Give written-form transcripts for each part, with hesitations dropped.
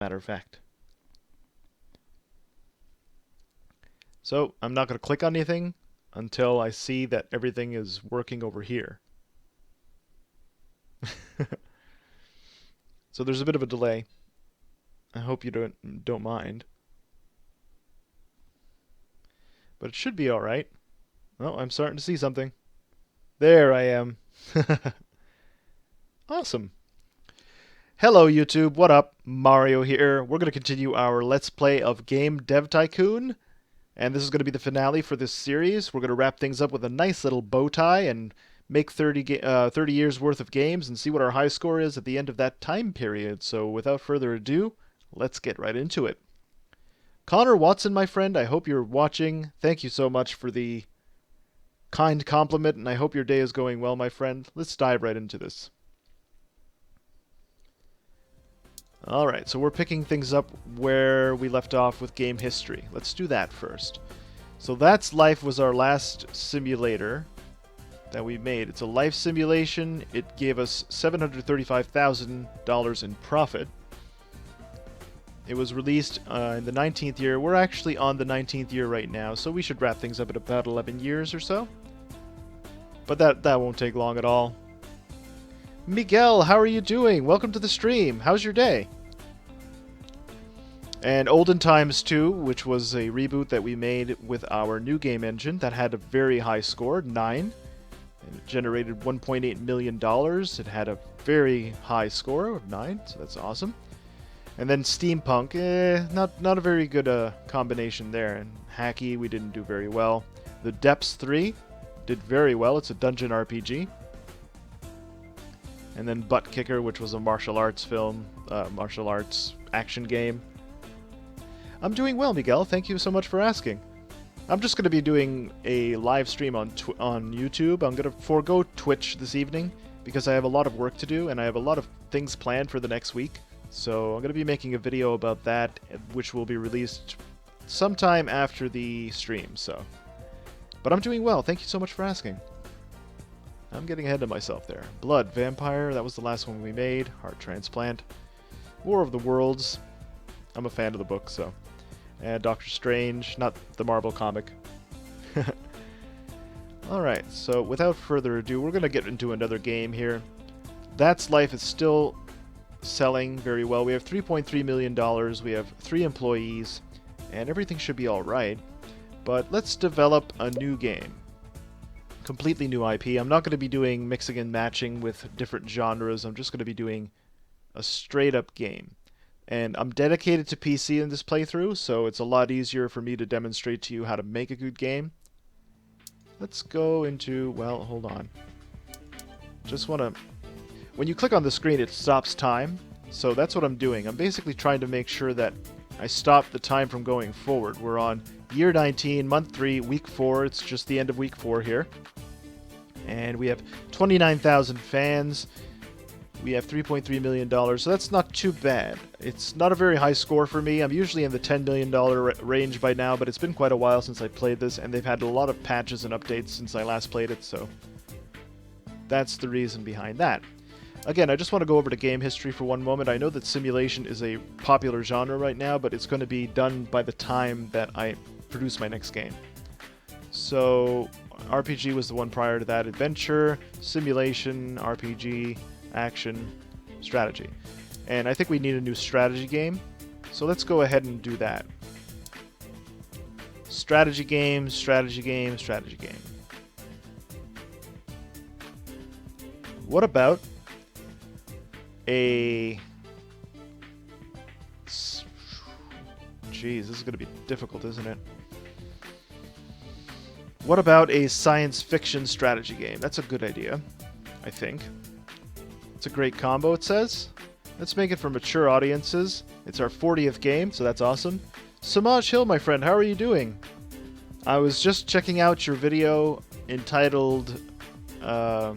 matter of fact. So I'm not going to click on anything until I see that everything is working over here. So there's a bit of a delay. I hope you don't mind. But it should be all right. Oh, I'm starting to see something. There I am. Awesome. Hello YouTube, what up? Mario here. We're going to continue our Let's Play of Game Dev Tycoon. And this is going to be the finale for this series. We're going to wrap things up with a nice little bow tie and make 30 years worth of games and see what our high score is at the end of that time period. So without further ado, let's get right into it. Connor Watson, my friend, I hope you're watching. Thank you so much for the kind compliment, and I hope your day is going well, my friend. Let's dive right into this. Alright, so we're picking things up where we left off with game history. Let's do that first. So That's Life was our last simulator that we made. It's a life simulation. It gave us $735,000 in profit. It was released in the 19th year. We're actually on the 19th year right now, so we should wrap things up in about 11 years or so. But that won't take long at all. Miguel, how are you doing? Welcome to the stream. How's your day? And Olden Times 2, which was a reboot that we made with our new game engine that had a very high score, 9. And it generated $1.8 million. It had a very high score of 9, so that's awesome. And then Steampunk, not a very good combination there. And Hacky, we didn't do very well. The Depths 3 did very well. It's a dungeon RPG. And then Butt Kicker, which was a martial arts action game. I'm doing well, Miguel. Thank you so much for asking. I'm just going to be doing a live stream on YouTube. I'm going to forego Twitch this evening because I have a lot of work to do and I have a lot of things planned for the next week. So I'm going to be making a video about that, which will be released sometime after the stream. But I'm doing well. Thank you so much for asking. I'm getting ahead of myself there. Blood Vampire, that was the last one we made. Heart Transplant. War of the Worlds. I'm a fan of the book, so. And Doctor Strange, not the Marvel comic. Alright, so without further ado, we're going to get into another game here. That's Life is still selling very well. We have $3.3 million, we have 3 employees, and everything should be alright. But let's develop a new game. Completely new IP. I'm not going to be doing mixing and matching with different genres. I'm just going to be doing a straight up game. And I'm dedicated to PC in this playthrough, so it's a lot easier for me to demonstrate to you how to make a good game. Let's go into, well, hold on. Just want to, when you click on the screen, it stops time. So that's what I'm doing. I'm basically trying to make sure that I stop the time from going forward. We're on year 19, month 3, week 4. It's just the end of week 4 here. And we have 29,000 fans. We have $3.3 million, so that's not too bad. It's not a very high score for me. I'm usually in the $10 million range by now, but it's been quite a while since I played this, and they've had a lot of patches and updates since I last played it, so that's the reason behind that. Again, I just want to go over to game history for one moment. I know that simulation is a popular genre right now, but it's going to be done by the time that I produce my next game. So, RPG was the one prior to that. Adventure, simulation, RPG, action, strategy. And I think we need a new strategy game. So let's go ahead and do that. Strategy game, strategy game, strategy game. What about a... Jeez, this is going to be difficult, isn't it? What about a science fiction strategy game? That's a good idea, I think. It's a great combo, it says. Let's make it for mature audiences. It's our 40th game, so that's awesome. Samaj Hill, my friend, how are you doing? I was just checking out your video entitled... what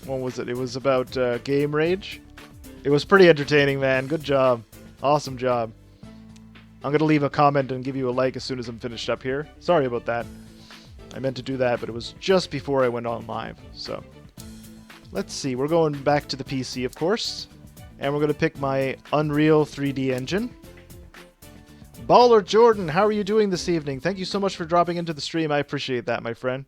was it? It was about Game Rage. It was pretty entertaining, man. Good job. Awesome job. I'm going to leave a comment and give you a like as soon as I'm finished up here. Sorry about that. I meant to do that, but it was just before I went on live, so... Let's see, we're going back to the PC, of course. And we're going to pick my Unreal 3D engine. Baller Jordan, how are you doing this evening? Thank you so much for dropping into the stream. I appreciate that, my friend.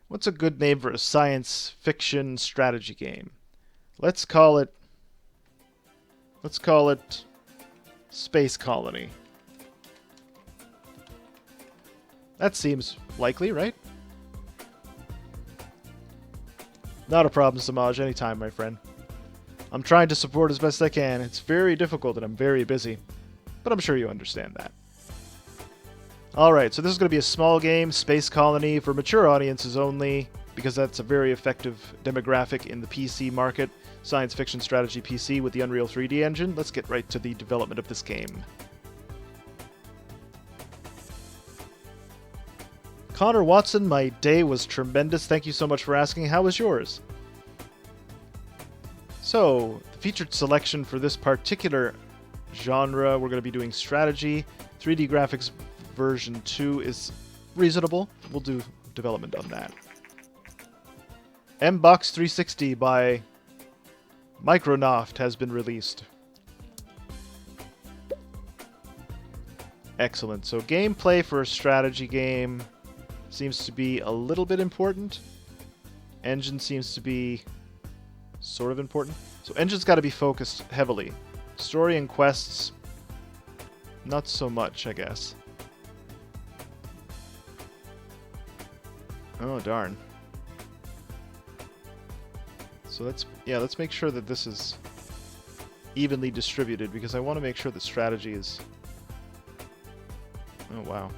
What's a good name for a science fiction strategy game? Let's call it Space Colony. That seems likely, right? Not a problem, Samaj. Anytime, my friend. I'm trying to support as best I can. It's very difficult and I'm very busy. But I'm sure you understand that. Alright, so this is going to be a small game, Space Colony, for mature audiences only, because that's a very effective demographic in the PC market. Science fiction strategy PC with the Unreal 3D engine. Let's get right to the development of this game. Connor Watson, my day was tremendous. Thank you so much for asking. How was yours? So, the featured selection for this particular genre, we're going to be doing strategy. 3D graphics version 2 is reasonable. We'll do development on that. MBox 360 by Micronaut has been released. Excellent. So gameplay for a strategy game seems to be a little bit important. Engine seems to be sort of important. So engine's got to be focused heavily. Story and quests, not so much, I guess. Oh, darn. So let's make sure that this is evenly distributed, because I want to make sure the strategy is... Oh, wow.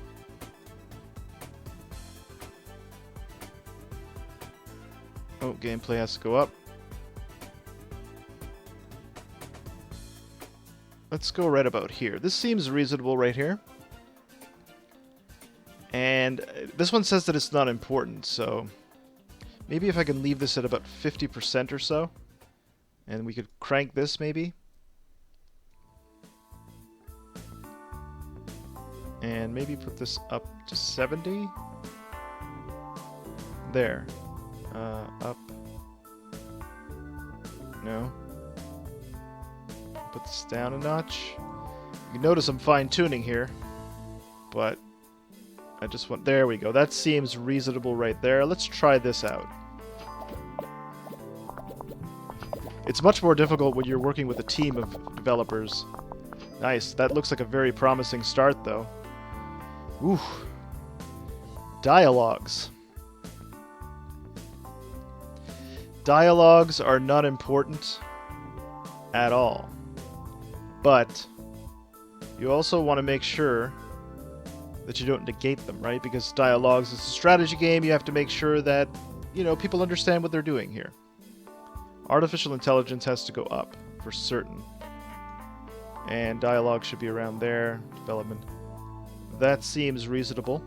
Oh, gameplay has to go up. Let's go right about here. This seems reasonable right here. And this one says that it's not important, so maybe if I can leave this at about 50% or so, and we could crank this maybe. And maybe put this up to 70. There. Up. No. Put this down a notch. You notice I'm fine-tuning here, but I just want... There we go. That seems reasonable right there. Let's try this out. It's much more difficult when you're working with a team of developers. Nice. That looks like a very promising start, though. Ooh. Dialogues. Dialogues are not important at all. But you also want to make sure that you don't negate them, right? Because dialogues is a strategy game, you have to make sure that, you know, people understand what they're doing here. Artificial intelligence has to go up, for certain. And dialogue should be around there. Development. That seems reasonable.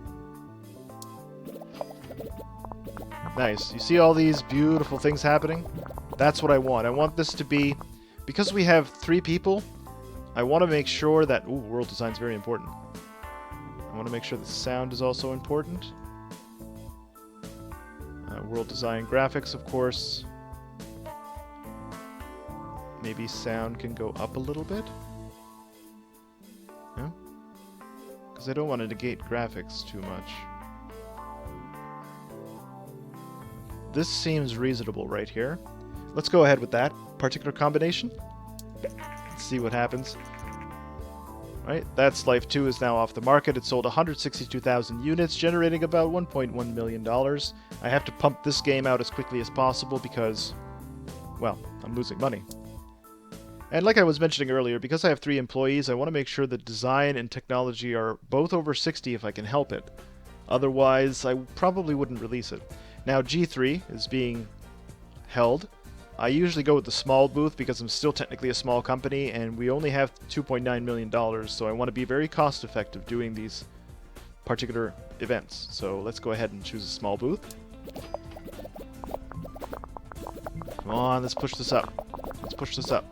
Nice. You see all these beautiful things happening? That's what I want. I want this to be... Because we have 3 people, I want to make sure that... Ooh, world design is very important. I want to make sure the sound is also important. World design, graphics, of course. Maybe sound can go up a little bit? No? Because I don't want to negate graphics too much. This seems reasonable right here. Let's go ahead with that particular combination. Let's see what happens. Right, That's Life 2 is now off the market. It sold 162,000 units, generating about $1.1 million. I have to pump this game out as quickly as possible because, well, I'm losing money. And like I was mentioning earlier, because I have 3 employees, I want to make sure that design and technology are both over 60 if I can help it. Otherwise, I probably wouldn't release it. Now, G3 is being held. I usually go with the small booth because I'm still technically a small company, and we only have $2.9 million, so I want to be very cost-effective doing these particular events. So let's go ahead and choose a small booth. Come on, let's push this up. Let's push this up.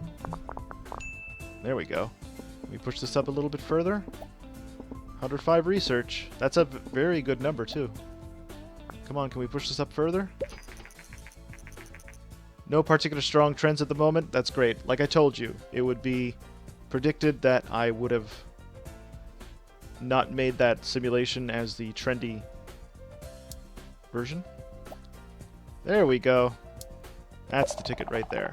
There we go. Can we push this up a little bit further? 105 research. That's a very good number, too. Come on, can we push this up further? No particular strong trends at the moment. That's great. Like I told you, it would be predicted that I would have not made that simulation as the trendy version. There we go. That's the ticket right there.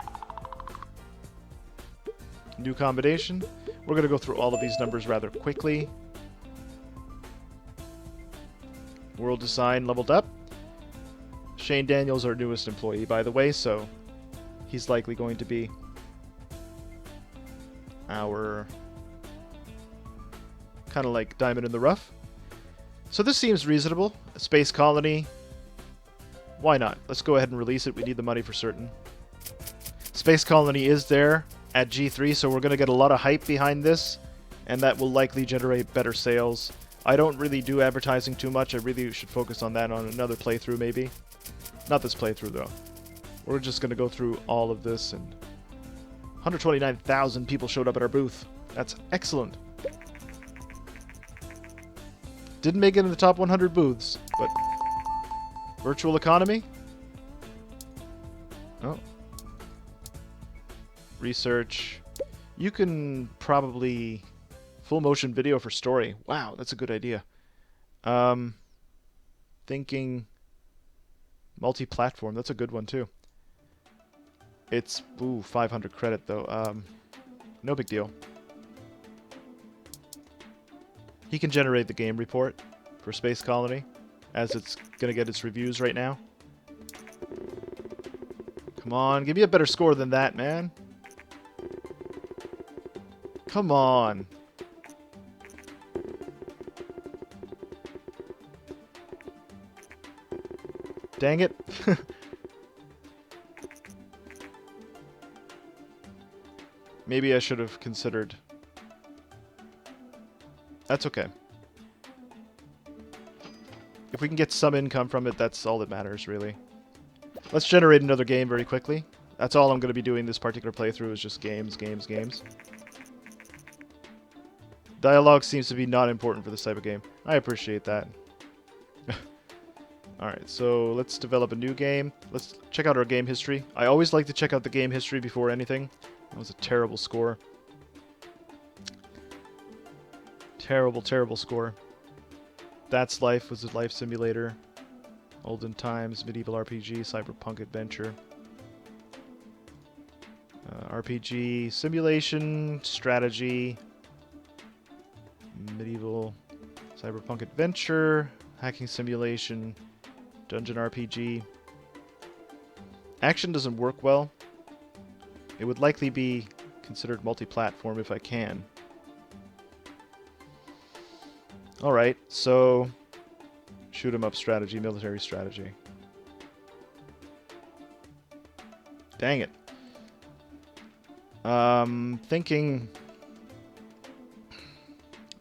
New combination. We're going to go through all of these numbers rather quickly. World design leveled up. Shane Daniels, our newest employee, by the way, so he's likely going to be our kind of like diamond in the rough. So this seems reasonable. A space colony. Why not? Let's go ahead and release it. We need the money for certain. Space colony is there at G3, so we're going to get a lot of hype behind this, and that will likely generate better sales. I don't really do advertising too much. I really should focus on that on another playthrough, maybe. Not this playthrough, though. We're just going to go through all of this, and 129,000 people showed up at our booth. That's excellent. Didn't make it in the top 100 booths, but virtual economy? Oh. Research. You can probably full motion video for story. Wow, that's a good idea. Thinking multi-platform. That's a good one too. It's 500 credit though. No big deal. He can generate the game report for Space Colony, as it's gonna get its reviews right now. Come on, give me a better score than that, man. Come on. Dang it. Maybe I should have considered. That's okay. If we can get some income from it, that's all that matters, really. Let's generate another game very quickly. That's all I'm going to be doing this particular playthrough is just games, games, games. Dialogue seems to be not important for this type of game. I appreciate that. Alright, so let's develop a new game. Let's check out our game history. I always like to check out the game history before anything. That was a terrible score. Terrible, terrible score. That's Life was a life simulator. Olden Times, medieval RPG, cyberpunk adventure. RPG, simulation, strategy, medieval, cyberpunk adventure, hacking simulation, dungeon RPG. Action doesn't work well. It would likely be considered multi-platform if I can. Alright, so shoot 'em up strategy, military strategy. Dang it. Thinking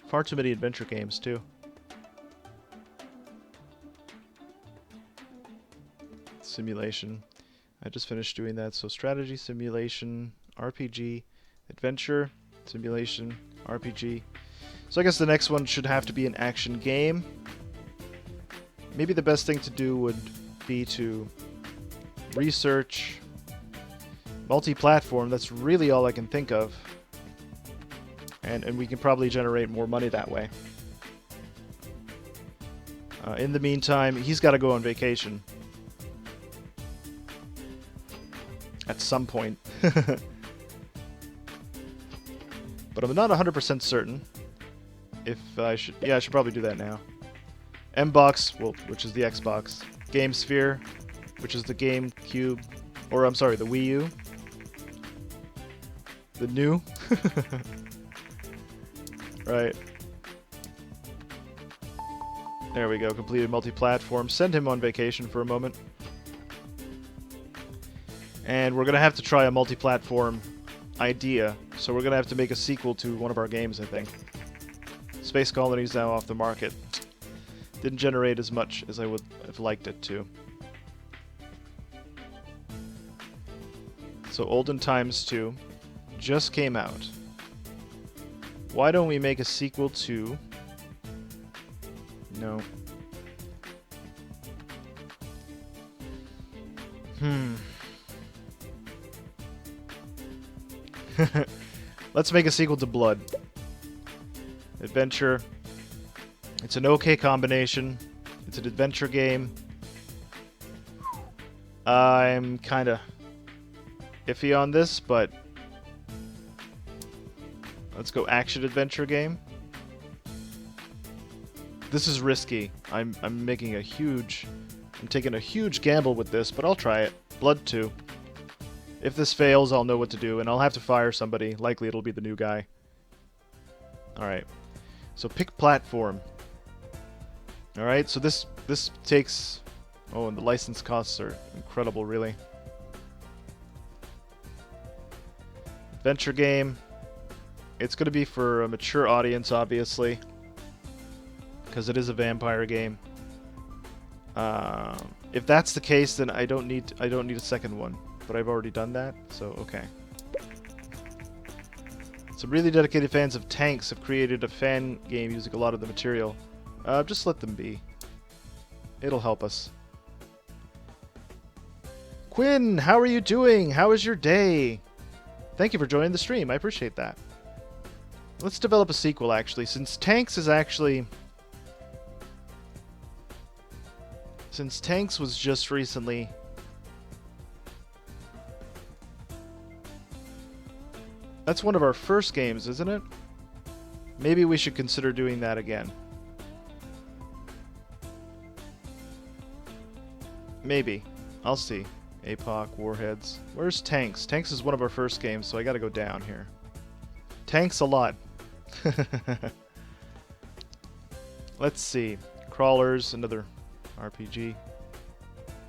far too many adventure games too. Simulation. I just finished doing that. So strategy, simulation, RPG, adventure, simulation, RPG. So I guess the next one should have to be an action game. Maybe the best thing to do would be to research multi-platform. That's really all I can think of. And we can probably generate more money that way. In the meantime, he's got to go on vacation. At some point. But I'm not 100% certain if I should... Yeah, I should probably do that now. M-Box, well, which is the Xbox. Game Sphere, which is the GameCube. Or, I'm sorry, the Wii U. The new. Right. There we go. Completed multi-platform. Send him on vacation for a moment. And we're going to have to try a multi-platform idea. So we're going to have to make a sequel to one of our games, I think. Space Colony's now off the market. Didn't generate as much as I would have liked it to. So Olden Times 2 just came out. Why don't we make a sequel to... No. Let's make a sequel to Blood. Adventure. It's an okay combination. It's an adventure game. I'm kind of iffy on this, but let's go action-adventure game. This is risky. I'm taking a huge gamble with this, but I'll try it. Blood 2. If this fails, I'll know what to do, and I'll have to fire somebody. Likely it'll be the new guy. Alright. So pick platform. Alright, so this takes... Oh, and the license costs are incredible, really. Adventure game. It's going to be for a mature audience, obviously, because it is a vampire game. If that's the case, then I don't need a second one. But I've already done that, so okay. Some really dedicated fans of tanks have created a fan game using a lot of the material. Just let them be. It'll help us. Quinn, how are you doing? How is your day? Thank you for joining the stream. I appreciate that. Let's develop a sequel, actually. Since Tanks was just recently... That's one of our first games, isn't it? Maybe we should consider doing that again. Maybe. I'll see. APOC, Warheads. Where's Tanks? Tanks is one of our first games, so I gotta go down here. Tanks a lot. Let's see. Crawlers, another RPG.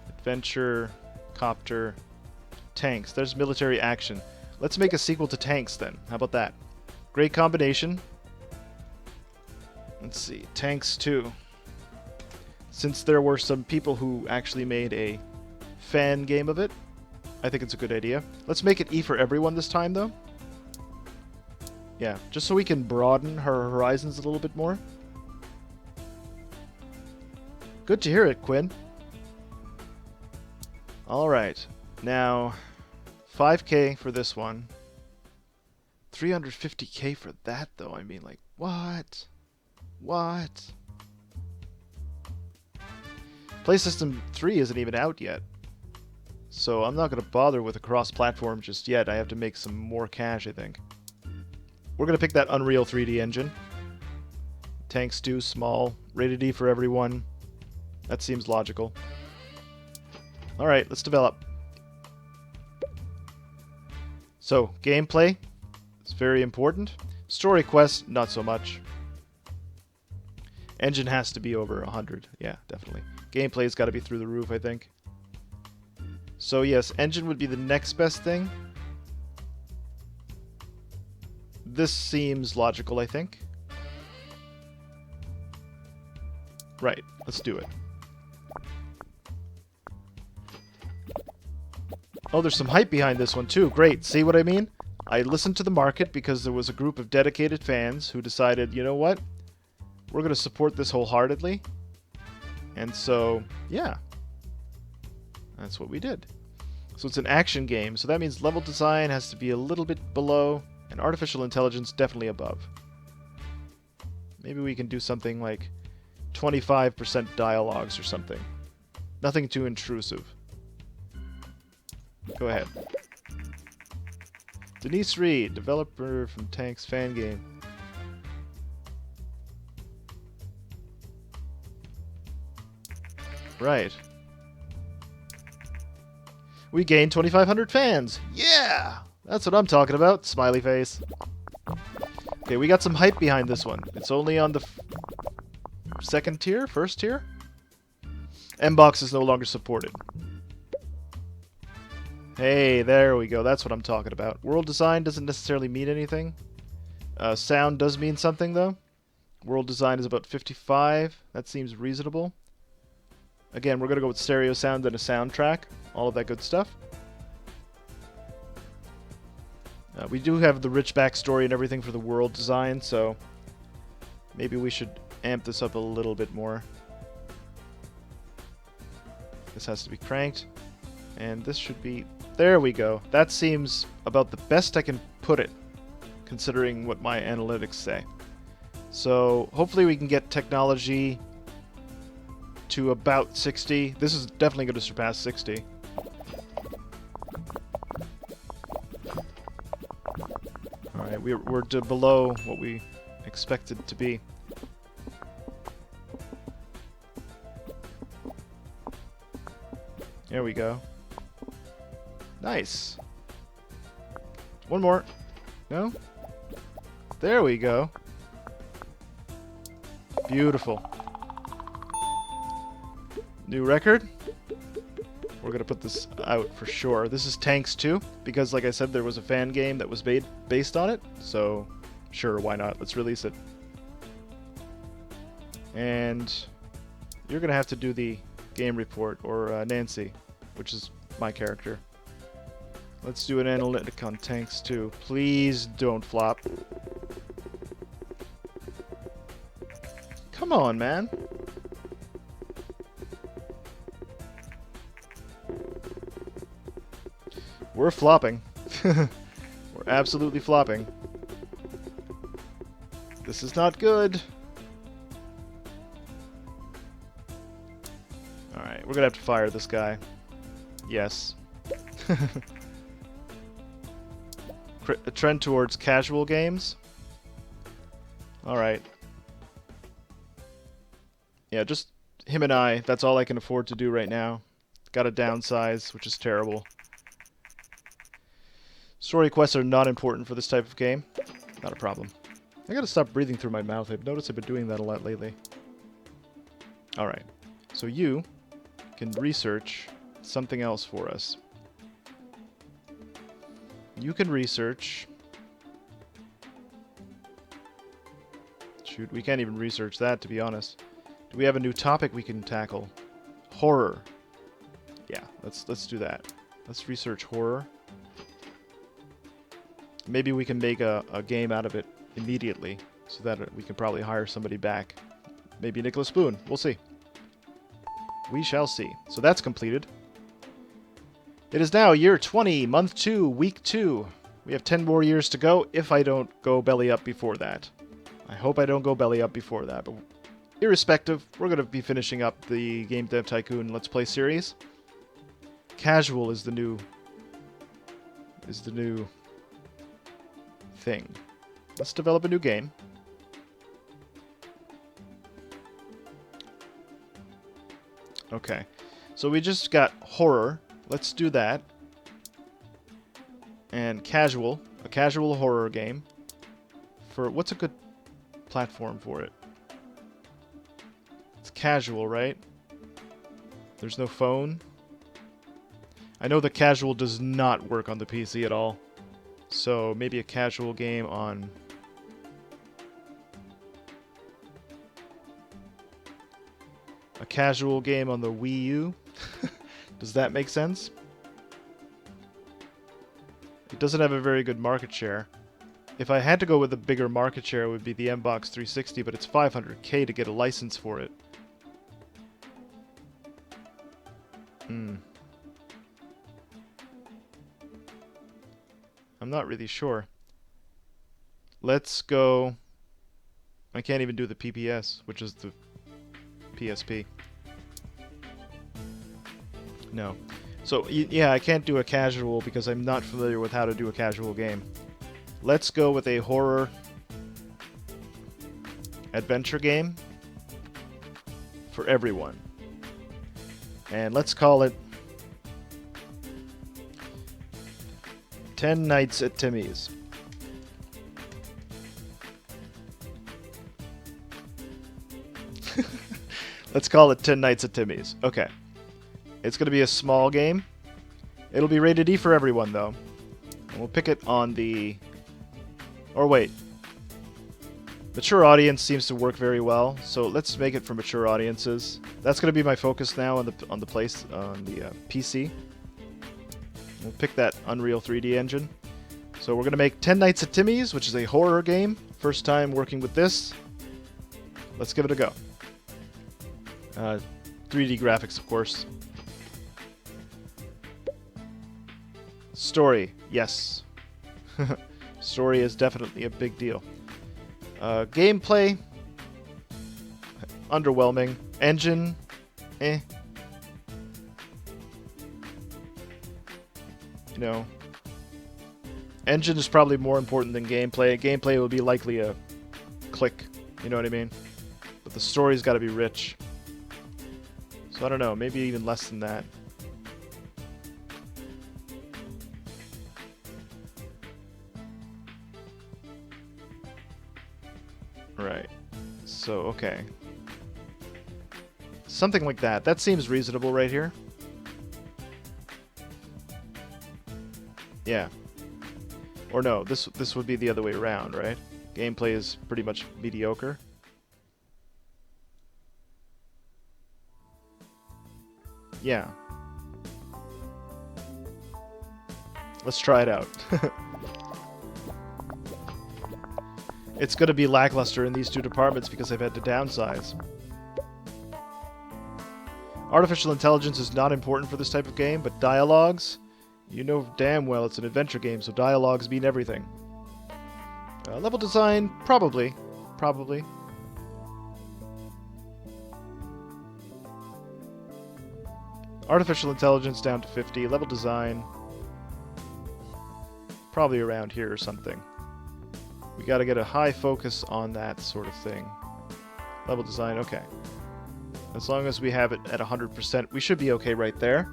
Adventure, Copter, Tanks. There's military action. Let's make a sequel to Tanks then. How about that? Great combination. Let's see. Tanks 2. Since there were some people who actually made a fan game of it, I think it's a good idea. Let's make it E for everyone this time, though. Yeah, just so we can broaden her horizons a little bit more. Good to hear it, Quinn. Alright. Now... 5K for this one. 350K for that, though. I mean, like, what? What? PlayStation 3 isn't even out yet. So I'm not going to bother with a cross-platform just yet. I have to make some more cash, I think. We're going to pick that Unreal 3D engine. Tanks 2, small. Rated E for everyone. That seems logical. Alright, let's develop. So, gameplay is very important. Story quest, not so much. Engine has to be over 100. Yeah, definitely. Gameplay's got to be through the roof, I think. So yes, engine would be the next best thing. This seems logical, I think. Right, let's do it. Oh, there's some hype behind this one too. Great. See what I mean? I listened to the market because there was a group of dedicated fans who decided, you know what? We're going to support this wholeheartedly. And so, yeah. That's what we did. So it's an action game, so that means level design has to be a little bit below, and artificial intelligence definitely above. Maybe we can do something like 25% dialogues or something. Nothing too intrusive. Go ahead. Denise Reed, developer from Tanks Fan Game. Right. We gained 2,500 fans. Yeah! That's what I'm talking about. Smiley face. Okay, we got some hype behind this one. It's only on the second tier? First tier? M-Box is no longer supported. Hey, there we go. That's what I'm talking about. World design doesn't necessarily mean anything. Sound does mean something, though. World design is about 55. That seems reasonable. Again, we're going to go with stereo sound and a soundtrack. All of that good stuff. We do have the rich backstory and everything for the world design, so maybe we should amp this up a little bit more. This has to be cranked, and this should be There we go. That seems about the best I can put it, considering what my analytics say. So hopefully we can get technology to about 60. This is definitely going to surpass 60. Alright, we're below what we expected to be. There we go. Nice. One more. No? There we go. Beautiful. New record. We're going to put this out for sure. This is Tanks 2, because like I said, there was a fan game that was based on it. So, sure, why not? Let's release it. And you're going to have to do the game report, or Nancy, which is my character. Let's do an analytic on Tanks 2. Please don't flop. Come on, man. We're flopping. We're absolutely flopping. This is not good. Alright, we're gonna have to fire this guy. Yes. A trend towards casual games. Alright. Yeah, just him and I. That's all I can afford to do right now. Gotta downsize, which is terrible. Story quests are not important for this type of game. Not a problem. I gotta stop breathing through my mouth. I've noticed I've been doing that a lot lately. Alright. So you can research something else for us. You can research... Shoot, we can't even research that, to be honest. Do we have a new topic we can tackle? Horror. Yeah, let's do that. Let's research horror. Maybe we can make a game out of it immediately, so that we can probably hire somebody back. Maybe Nicholas Boone. We'll see. We shall see. So that's completed. It is now year 20, month 2, week 2. We have 10 more years to go if I don't go belly up before that. I hope I don't go belly up before that, but irrespective, we're going to be finishing up the Game Dev Tycoon Let's Play series. Casual is the new thing. Let's develop a new game. Okay, so we just got horror. Let's do that. And casual, a casual horror game. For what's a good platform for it? It's casual, right? There's no phone. I know the casual does not work on the PC at all. So maybe a casual game on... A casual game on the Wii U? Does that make sense? It doesn't have a very good market share. If I had to go with a bigger market share, it would be the Mbox 360, but it's $500K to get a license for it. I'm not really sure. Let's go... I can't even do the PPS, which is the PSP. No. So, yeah, I can't do a casual because I'm not familiar with how to do a casual game. Let's go with a horror adventure game for everyone. And let's call it 10 Nights at Timmy's. Let's call it 10 Nights at Timmy's. Okay. It's going to be a small game. It'll be rated E for everyone, though. And we'll pick it on the... Or wait. Mature audience seems to work very well, so let's make it for mature audiences. That's going to be my focus now on the PC. We'll pick that Unreal 3D engine. So we're going to make 10 Nights at Timmy's, which is a horror game. First time working with this. Let's give it a go. 3D graphics, of course. Story, yes. Story is definitely a big deal. Gameplay, underwhelming. Engine, eh. You know, engine is probably more important than gameplay. Gameplay will be likely a click, you know what I mean? But the story's got to be rich. So I don't know, maybe even less than that. Right. So, okay. Something like that. That seems reasonable right here. Yeah. Or no, this would be the other way around, right? Gameplay is pretty much mediocre. Yeah. Let's try it out. It's going to be lackluster in these two departments because I've had to downsize. Artificial intelligence is not important for this type of game, but dialogues, you know damn well it's an adventure game, so dialogues mean everything. Level design, probably. Probably. Artificial intelligence down to 50. Level design, probably around here or something. We got to get a high focus on that sort of thing. Level design, okay. As long as we have it at 100%, we should be okay right there.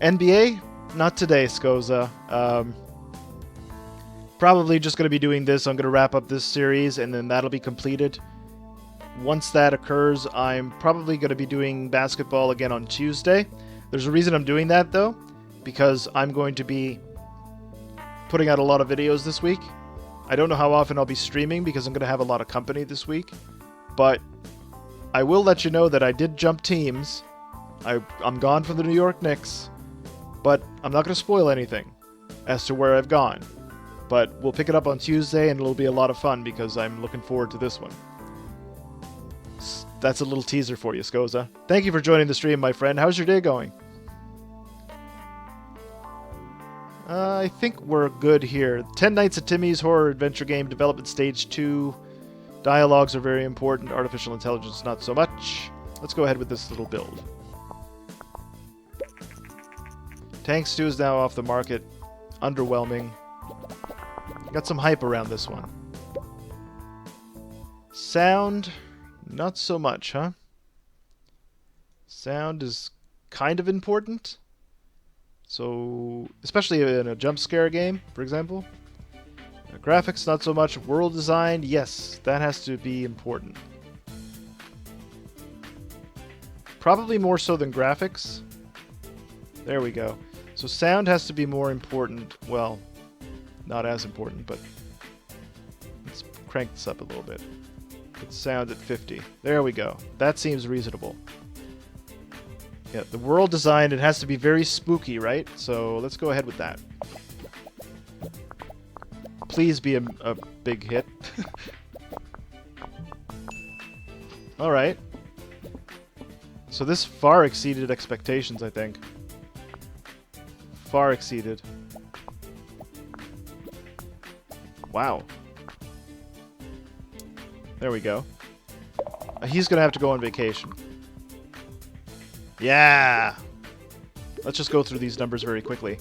NBA? Not today, Skoza. Probably just going to be doing this. I'm going to wrap up this series, and then that'll be completed. Once that occurs, I'm probably going to be doing basketball again on Tuesday. There's a reason I'm doing that, though, because I'm going to be putting out a lot of videos this week. I don't know how often I'll be streaming because I'm going to have a lot of company this week. But I will let you know that I did jump teams. I'm gone from the New York Knicks. But I'm not going to spoil anything as to where I've gone. But we'll pick it up on Tuesday, and it'll be a lot of fun because I'm looking forward to this one. That's a little teaser for you, Skoza. Thank you for joining the stream, my friend. How's your day going? I think we're good here. 10 Nights at Timmy's horror adventure game development stage 2. Dialogues are very important. Artificial intelligence, not so much. Let's go ahead with this little build. Tank Stew is now off the market. Underwhelming. Got some hype around this one. Sound, not so much, huh? Sound is kind of important. So, especially in a jump scare game, for example. Graphics, not so much. World design, yes, that has to be important. Probably more so than graphics. There we go. So sound has to be more important. Well, not as important, but let's crank this up a little bit. Put sound at 50. There we go. That seems reasonable. Yeah, the world design, it has to be very spooky, right? So let's go ahead with that. Please be a big hit. Alright. So this far exceeded expectations, I think. Far exceeded. Wow. There we go. He's gonna have to go on vacation. Yeah! Let's just go through these numbers very quickly.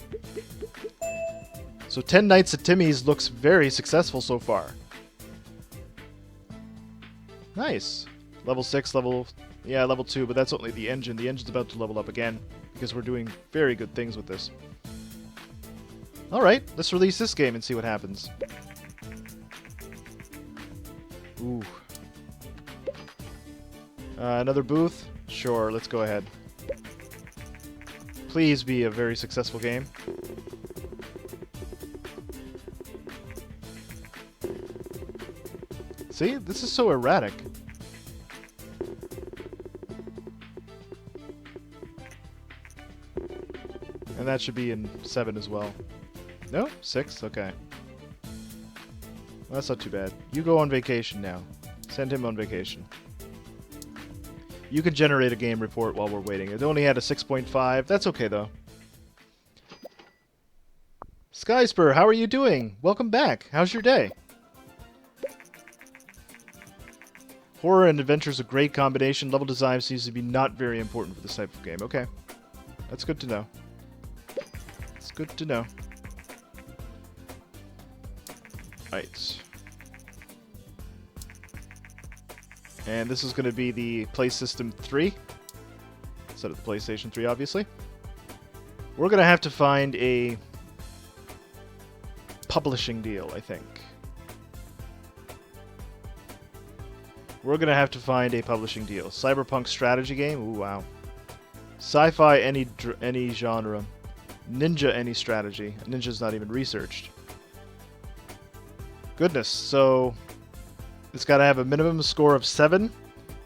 So 10 Nights at Timmy's looks very successful so far. Nice. Level 6, level 2, but that's only the engine. The engine's about to level up again because we're doing very good things with this. Alright, let's release this game and see what happens. Ooh. Another booth? Sure, let's go ahead. Please be a very successful game. See? This is so erratic. And that should be in 7 as well. No? 6? Okay. Well, that's not too bad. You go on vacation now. Send him on vacation. You can generate a game report while we're waiting. It only had a 6.5. That's okay, though. Skyspur, how are you doing? Welcome back. How's your day? Horror and adventure is a great combination. Level design seems to be not very important for this type of game. Okay. That's good to know. It's good to know. Right. And this is going to be the Play System 3. Instead of the PlayStation 3, obviously. We're going to have to find a publishing deal, I think. We're going to have to find a publishing deal. Cyberpunk strategy game? Ooh, wow. Sci-fi any genre. Ninja any strategy. Ninja's not even researched. Goodness, so it's got to have a minimum score of 7.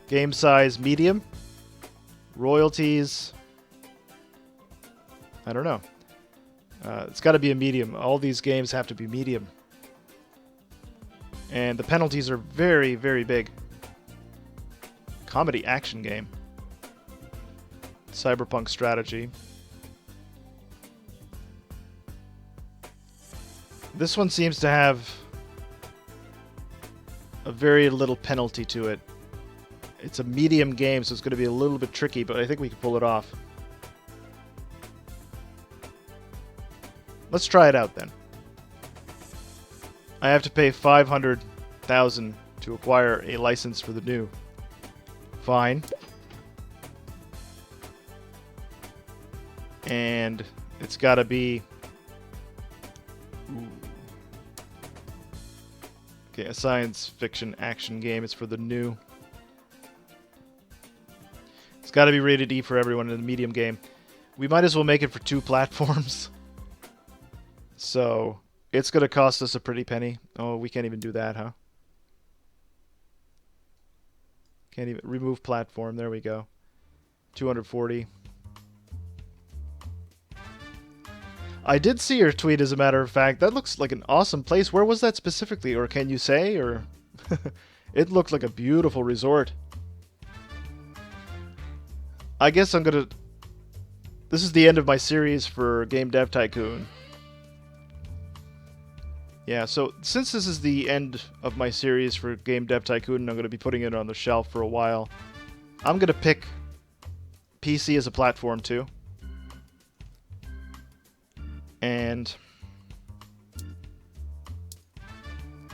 Game size medium. Royalties. I don't know. It's got to be a medium. All these games have to be medium. And the penalties are very, very big. Comedy action game. Cyberpunk strategy. This one seems to have a very little penalty to it. It's a medium game, so it's going to be a little bit tricky, but I think we can pull it off. Let's try it out then. I have to pay $500,000 to acquire a license for the new. Fine. And it's got to be... Ooh. Okay, a science fiction action game. It's for the new. It's got to be rated E for everyone in the medium game. We might as well make it for 2 platforms. So, it's going to cost us a pretty penny. Oh, we can't even do that, huh? Can't even remove platform. There we go. 240. I did see your tweet, as a matter of fact. That looks like an awesome place. Where was that specifically? Or can you say? Or it looked like a beautiful resort. I guess I'm going to... This is the end of my series for Game Dev Tycoon. Yeah, so since this is the end of my series for Game Dev Tycoon, and I'm going to be putting it on the shelf for a while, I'm going to pick PC as a platform too. And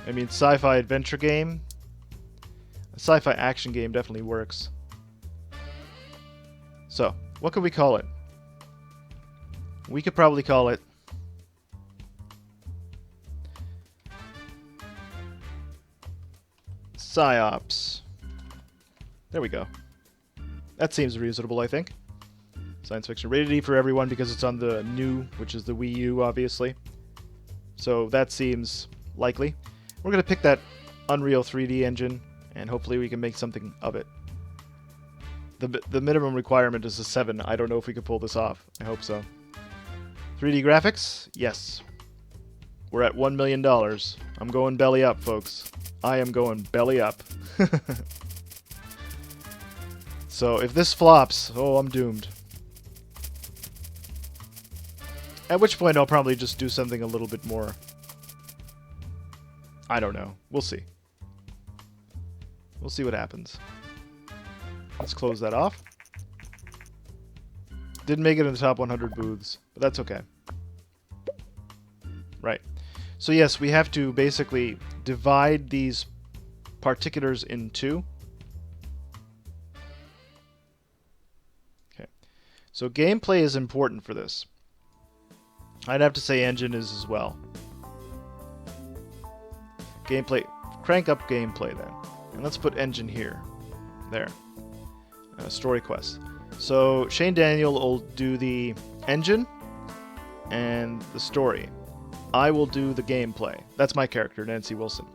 I mean, sci-fi adventure game, a sci-fi action game definitely works. So, what could we call it? We could probably call it Psyops. There we go. That seems reasonable, I think. Science fiction. Rated E for everyone because it's on the new, which is the Wii U, obviously. So that seems likely. We're going to pick that Unreal 3D engine, and hopefully we can make something of it. The minimum requirement is a 7. I don't know if we could pull this off. I hope so. 3D graphics? Yes. We're at $1 million. I'm going belly up, folks. I am going belly up. So if this flops, oh, I'm doomed. At which point I'll probably just do something a little bit more. I don't know. We'll see. We'll see what happens. Let's close that off. Didn't make it in the top 100 booths, but that's okay. Right. So yes, we have to basically divide these particulars in 2. Okay. So gameplay is important for this. I'd have to say engine is as well. Gameplay. Crank up gameplay then. And let's put engine here. There. Story quest. So Shane Daniel will do the engine and the story. I will do the gameplay. That's my character, Nancy Wilson.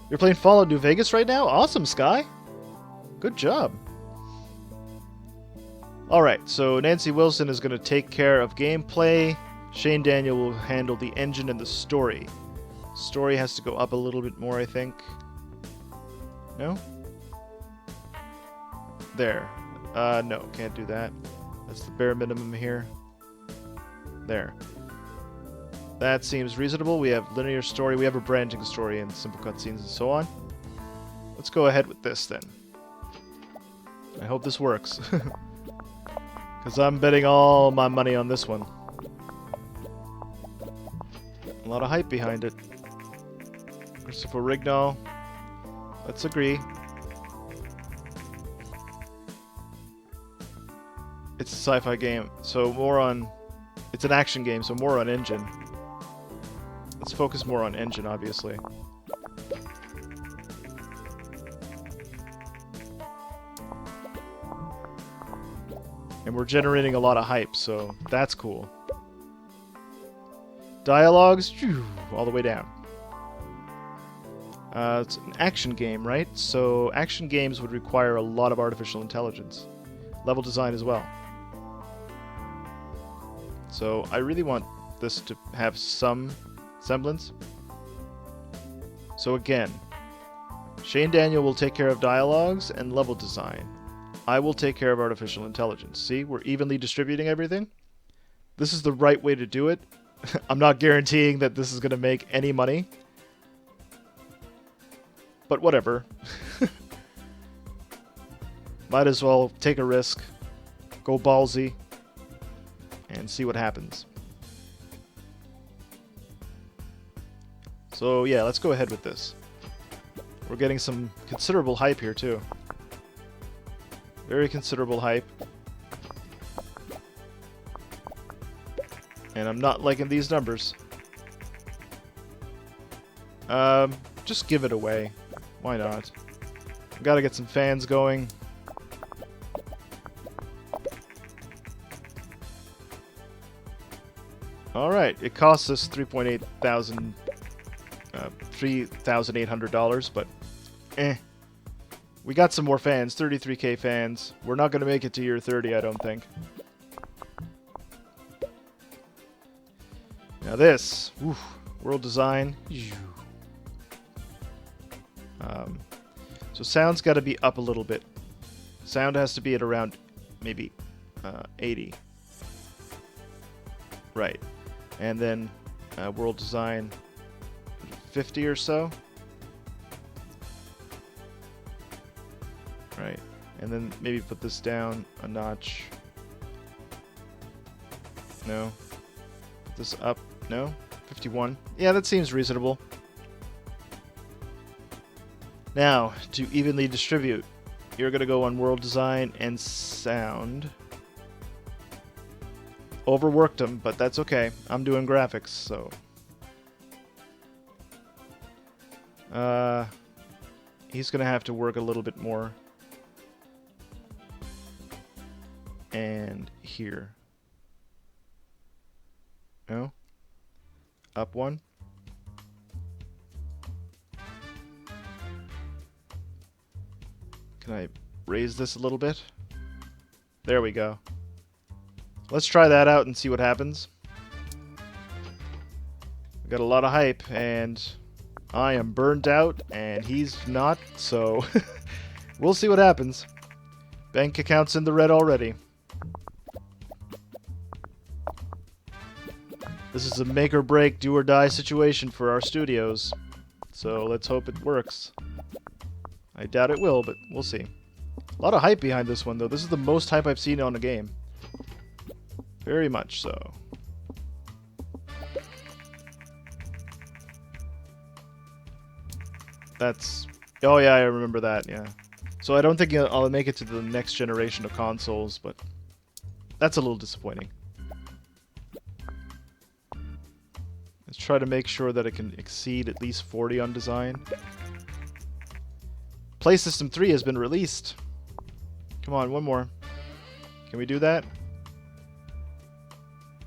You're playing Fallout New Vegas right now? Awesome, Sky. Good job. Alright, so Nancy Wilson is going to take care of gameplay. Shane Daniel will handle the engine and the story. Story has to go up a little bit more, I think. No? There. No, can't do that. That's the bare minimum here. There. That seems reasonable. We have linear story, we have a branching story, and simple cutscenes and so on. Let's go ahead with this then. I hope this works. Because I'm betting all my money on this one. A lot of hype behind it. Christopher Rignall. Let's agree. It's a sci-fi game, so more on... It's an action game, so more on engine. Let's focus more on engine, obviously. And we're generating a lot of hype, so that's cool. Dialogues, all the way down. It's an action game, right? So action games would require a lot of artificial intelligence. Level design as well. So I really want this to have some semblance. So again, Shane Daniel will take care of dialogues and level design. I will take care of artificial intelligence. See, we're evenly distributing everything. This is the right way to do it. I'm not guaranteeing that this is going to make any money. But whatever. Might as well take a risk. Go ballsy. And see what happens. So yeah, let's go ahead with this. We're getting some considerable hype here too. Very considerable hype. And I'm not liking these numbers. Just give it away. Why not? Gotta get some fans going. Alright, it costs us $3,800, but we got some more fans, 33k fans. We're not going to make it to year 30, I don't think. Now this, world design. So sound's got to be up a little bit. Sound has to be at around maybe 80. Right. And then world design 50 or so. Right. And then maybe put this down a notch. No. Put this up. No. 51. Yeah, that seems reasonable. Now, to evenly distribute, you're going to go on world design and sound. Overworked them, but that's okay. I'm doing graphics, so. He's going to have to work a little bit more. And here. No? Up one. Can I raise this a little bit? There we go. Let's try that out and see what happens. We got a lot of hype, and I am burnt out, and he's not, so we'll see what happens. Bank account's in the red already. This is a make or break, do or die situation for our studios, so let's hope it works. I doubt it will, but we'll see. A lot of hype behind this one, though. This is the most hype I've seen on a game. Very much so. That's... Oh yeah, I remember that, yeah. So I don't think I'll make it to the next generation of consoles, but that's a little disappointing. Let's try to make sure that it can exceed at least 40 on design. PlayStation 3 has been released. Come on, one more. Can we do that?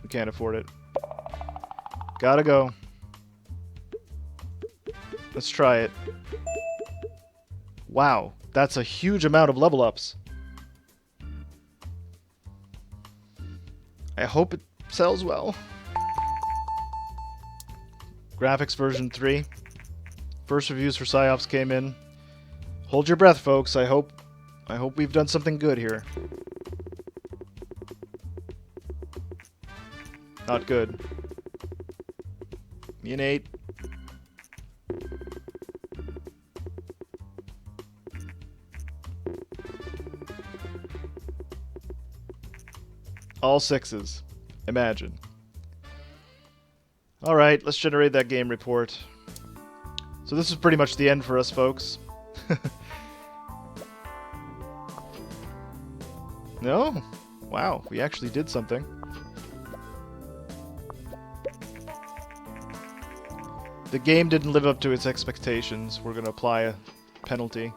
We can't afford it. Gotta go. Let's try it. Wow, that's a huge amount of level ups. I hope it sells well. Graphics version 3. First reviews for PsyOps came in. Hold your breath, folks. I hope we've done something good here. Not good. Me and 8. All 6s. Imagine. Alright, let's generate that game report. So this is pretty much the end for us, folks. No? Wow, we actually did something. The game didn't live up to its expectations. We're going to apply a penalty.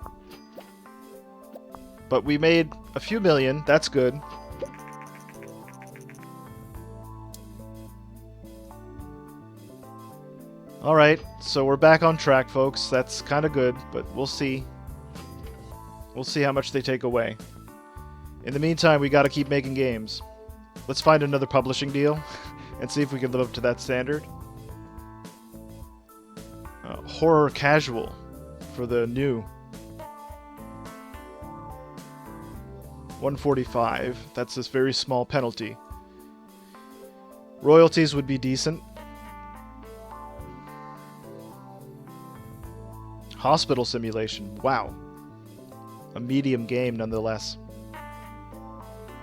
But we made a few million. That's good. Alright, so we're back on track, folks. That's kind of good, but we'll see. We'll see how much they take away. In the meantime, we got to keep making games. Let's find another publishing deal and see if we can live up to that standard. Horror casual for the new. 145. That's this very small penalty. Royalties would be decent. Hospital simulation. Wow. A medium game nonetheless.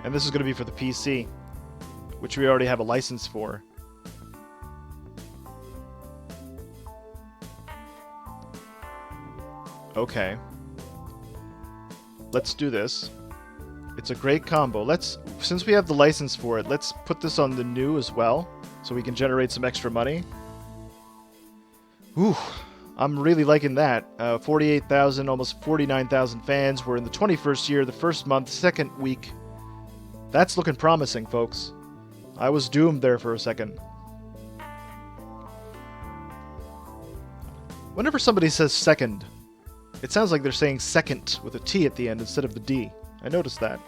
And this is going to be for the PC, which we already have a license for. Okay. Let's do this. It's a great combo. Since we have the license for it, let's put this on the new as well, so we can generate some extra money. Ooh. I'm really liking that. 48,000, almost 49,000 fans. We're in the 21st year, the first month, second week. That's looking promising, folks. I was doomed there for a second. Whenever somebody says second, it sounds like they're saying second with a T at the end instead of the D. I noticed that.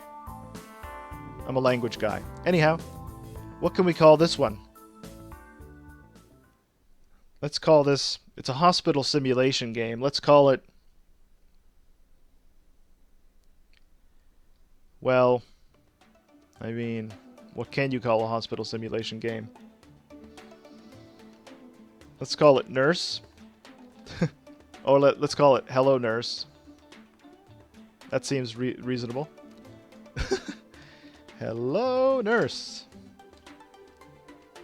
I'm a language guy. Anyhow, what can we call this one? Let's call this... It's a hospital simulation game. Let's call it... Well... I mean... What can you call a hospital simulation game? Let's call it Nurse. Or let's call it Hello Nurse. That seems reasonable. Hello Nurse.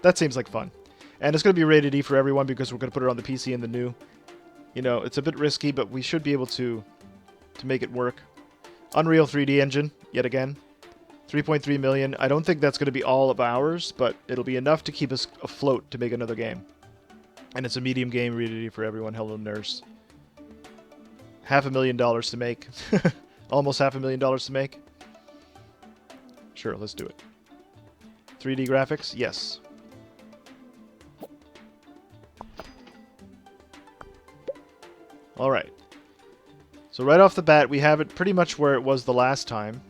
That seems like fun. And it's going to be rated E for everyone because we're going to put it on the PC and the new. You know, it's a bit risky, but we should be able to make it work. Unreal 3D engine, yet again. 3.3 million. I don't think that's going to be all of ours, but it'll be enough to keep us afloat to make another game. And it's a medium game, rated E for everyone. Hello Nurse. $500,000 to make. Almost $500,000 to make. Sure, let's do it. 3D graphics? Yes. Alright. So right off the bat, we have it pretty much where it was the last time.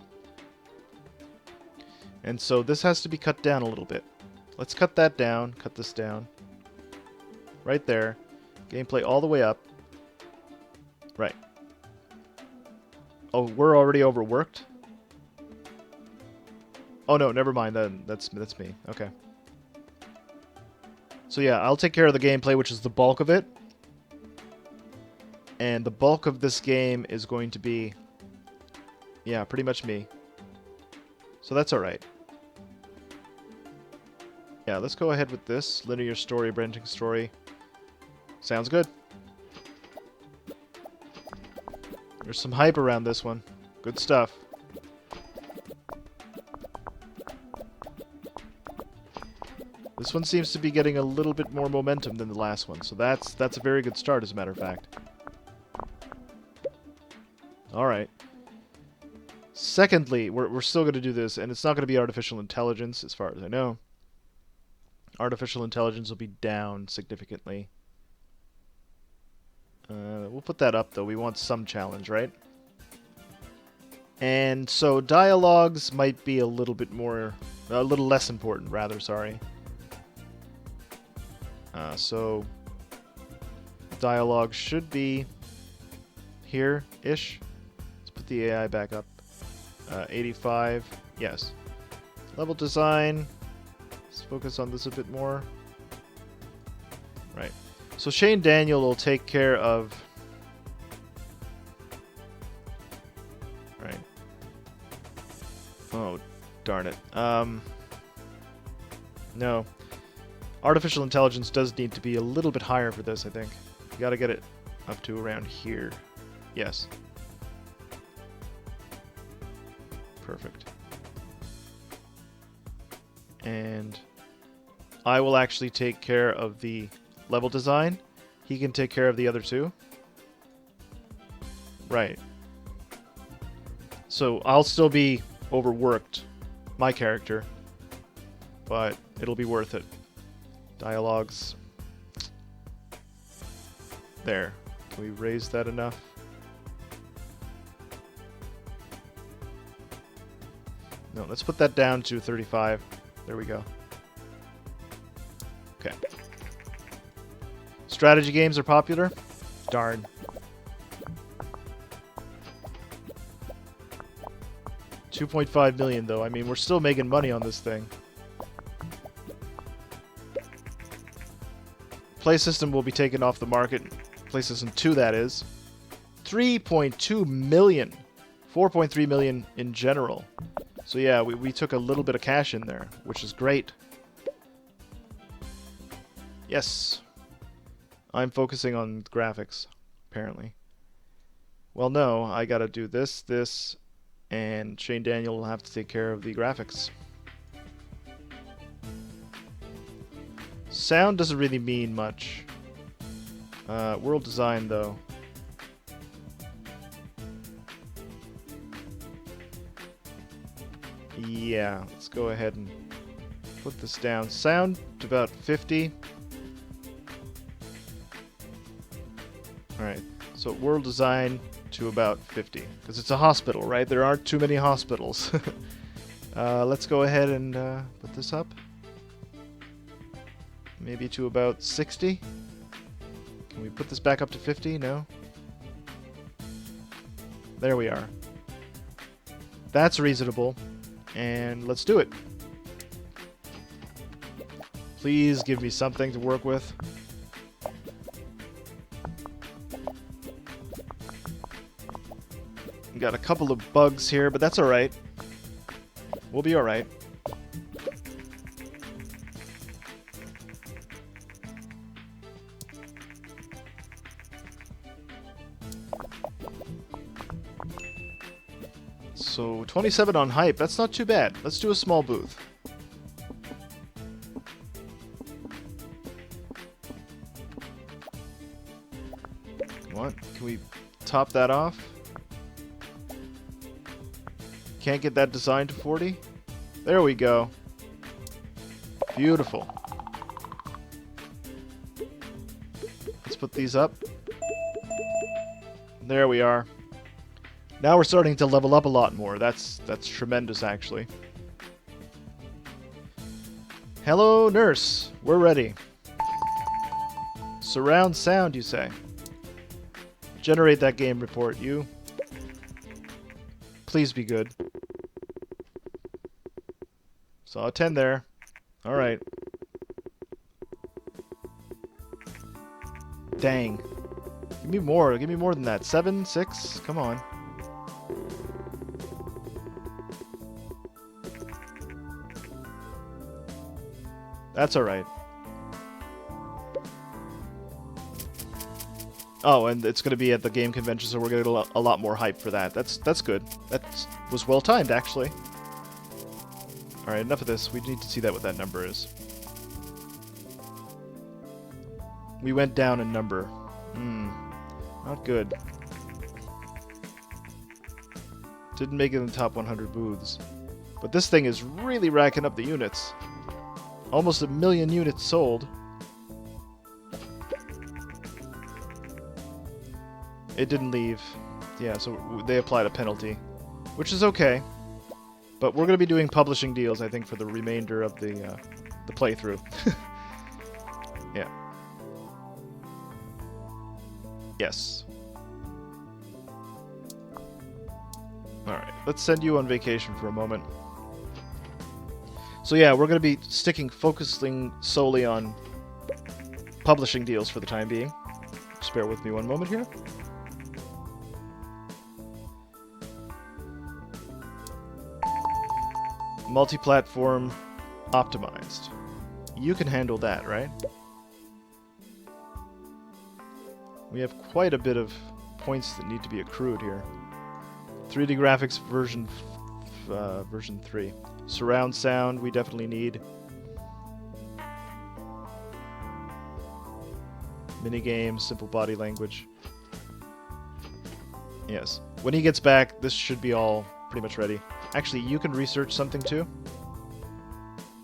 And so this has to be cut down a little bit. Let's cut that down. Cut this down. Right there. Gameplay all the way up. Right. Oh, we're already overworked? Oh no, never mind. That's me. Okay. So yeah, I'll take care of the gameplay, which is the bulk of it. And the bulk of this game is going to be... Yeah, pretty much me. So that's alright. Yeah, let's go ahead with this. Linear story, branching story. Sounds good. There's some hype around this one. Good stuff. This one seems to be getting a little bit more momentum than the last one, so that's a very good start, as a matter of fact. Alright. Secondly, we're still going to do this, and it's not going to be artificial intelligence, as far as I know. Artificial intelligence will be down significantly. We'll put that up, though. We want some challenge, right? And so dialogues might be a little bit more... a little less important, rather, sorry. So dialogue should be here-ish. Let's put the AI back up. 85, yes. Level design, Let's focus on this a bit more. Right. So Shane Daniel will take care of... Right. Oh, darn it. No. Artificial intelligence does need to be a little bit higher for this, I think. You gotta get it up to around here. Yes. Perfect. And I will actually take care of the level design. He can take care of the other two. Right. So I'll still be overworked, my character, but it'll be worth it. Dialogues. There. Can we raise that enough? No, let's put that down to 35. There we go. Okay. Strategy games are popular? Darn. $2.5 million though. I mean, we're still making money on this thing. Play system will be taken off the market. PlayStation 2, that is. 3.2 million. 4.3 million in general. So yeah, we took a little bit of cash in there, which is great. Yes. I'm focusing on graphics, apparently. Well, no, I gotta do this, this, and Shane Daniel will have to take care of the graphics. Sound doesn't really mean much. World design, though. Yeah, let's go ahead and put this down. Sound to about 50. Alright, so world design to about 50. Because it's a hospital, right? There aren't too many hospitals. Let's go ahead and put this up. Maybe to about 60. Can we put this back up to 50? No? There we are. That's reasonable. And let's do it. Please give me something to work with. Got a couple of bugs here, but that's alright. We'll be alright. So, 27 on hype. That's not too bad. Let's do a small booth. Come on. Can we top that off? Can't get that design to 40? There we go. Beautiful. Let's put these up. There we are. Now we're starting to level up a lot more. That's tremendous, actually. Hello, nurse. We're ready. Surround sound, you say? Generate that game report, you. Please be good. Saw a 10 there. Alright. Dang. Give me more. Give me more than that. 7, 6? Come on. That's alright. Oh, and it's going to be at the game convention, so we're going to get a lot more hype for that. That's good. That was well timed, actually. Alright, enough of this. We need to see what that number is. We went down in number. Not good. Didn't make it in the top 100 booths. But this thing is really racking up the units. Almost 1 million units sold. It didn't leave. Yeah, so they applied a penalty. Which is okay. But we're going to be doing publishing deals, I think, for the remainder of the playthrough. Yeah. Yes. Alright, let's send you on vacation for a moment. So yeah, we're going to be focusing solely on publishing deals for the time being. Just bear with me one moment here. Multi-platform optimized. You can handle that, right? We have quite a bit of points that need to be accrued here. 3D graphics version 3. Surround sound we definitely need. Minigames, simple body language. Yes. When he gets back, this should be all pretty much ready. Actually, you can research something too.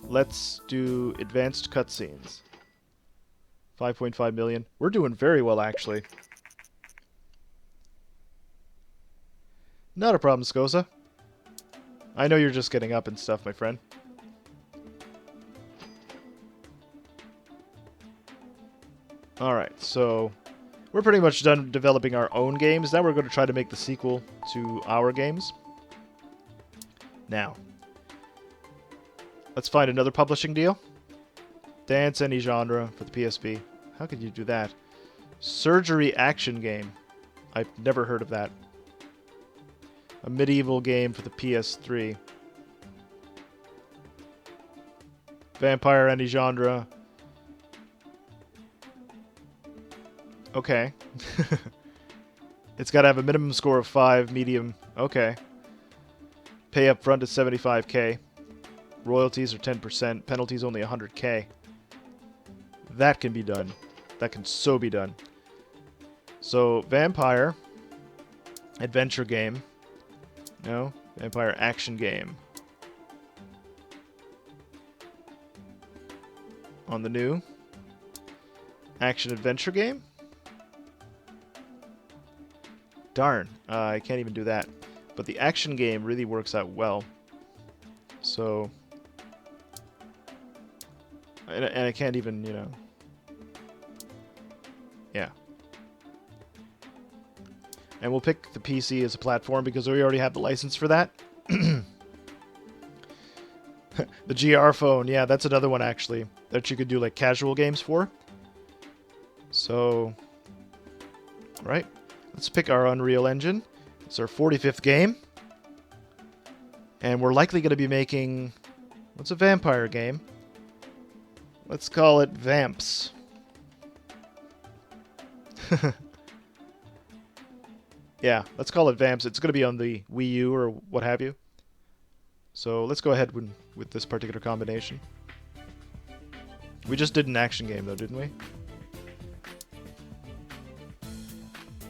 Let's do advanced cutscenes. 5.5 million. We're doing very well, actually. Not a problem, Scosa. I know you're just getting up and stuff, my friend. Alright, so we're pretty much done developing our own games. Now we're going to try to make the sequel to our games. Now, let's find another publishing deal. Dance any genre for the PSP. How could you do that? Surgery action game. I've never heard of that. A medieval game for the PS3. Vampire any genre. Okay. It's got to have a minimum score of 5, medium. Okay. Pay up front is 75k. Royalties are 10%. Penalties only 100k. That can be done. That can so be done. So, vampire. Adventure game. No. Vampire action game. On the new. Action adventure game? Darn. I can't even do that. But the action game really works out well. So... And I can't even, you know... Yeah. And we'll pick the PC as a platform because we already have the license for that. The GR phone, yeah, that's another one actually that you could do like casual games for. So, right, let's pick our Unreal Engine. It's our 45th game. And we're likely going to be making, what's a vampire game? Let's call it Vamps. Yeah, let's call it Vamps. It's going to be on the Wii U or what have you. So let's go ahead with this particular combination. We just did an action game though, didn't we?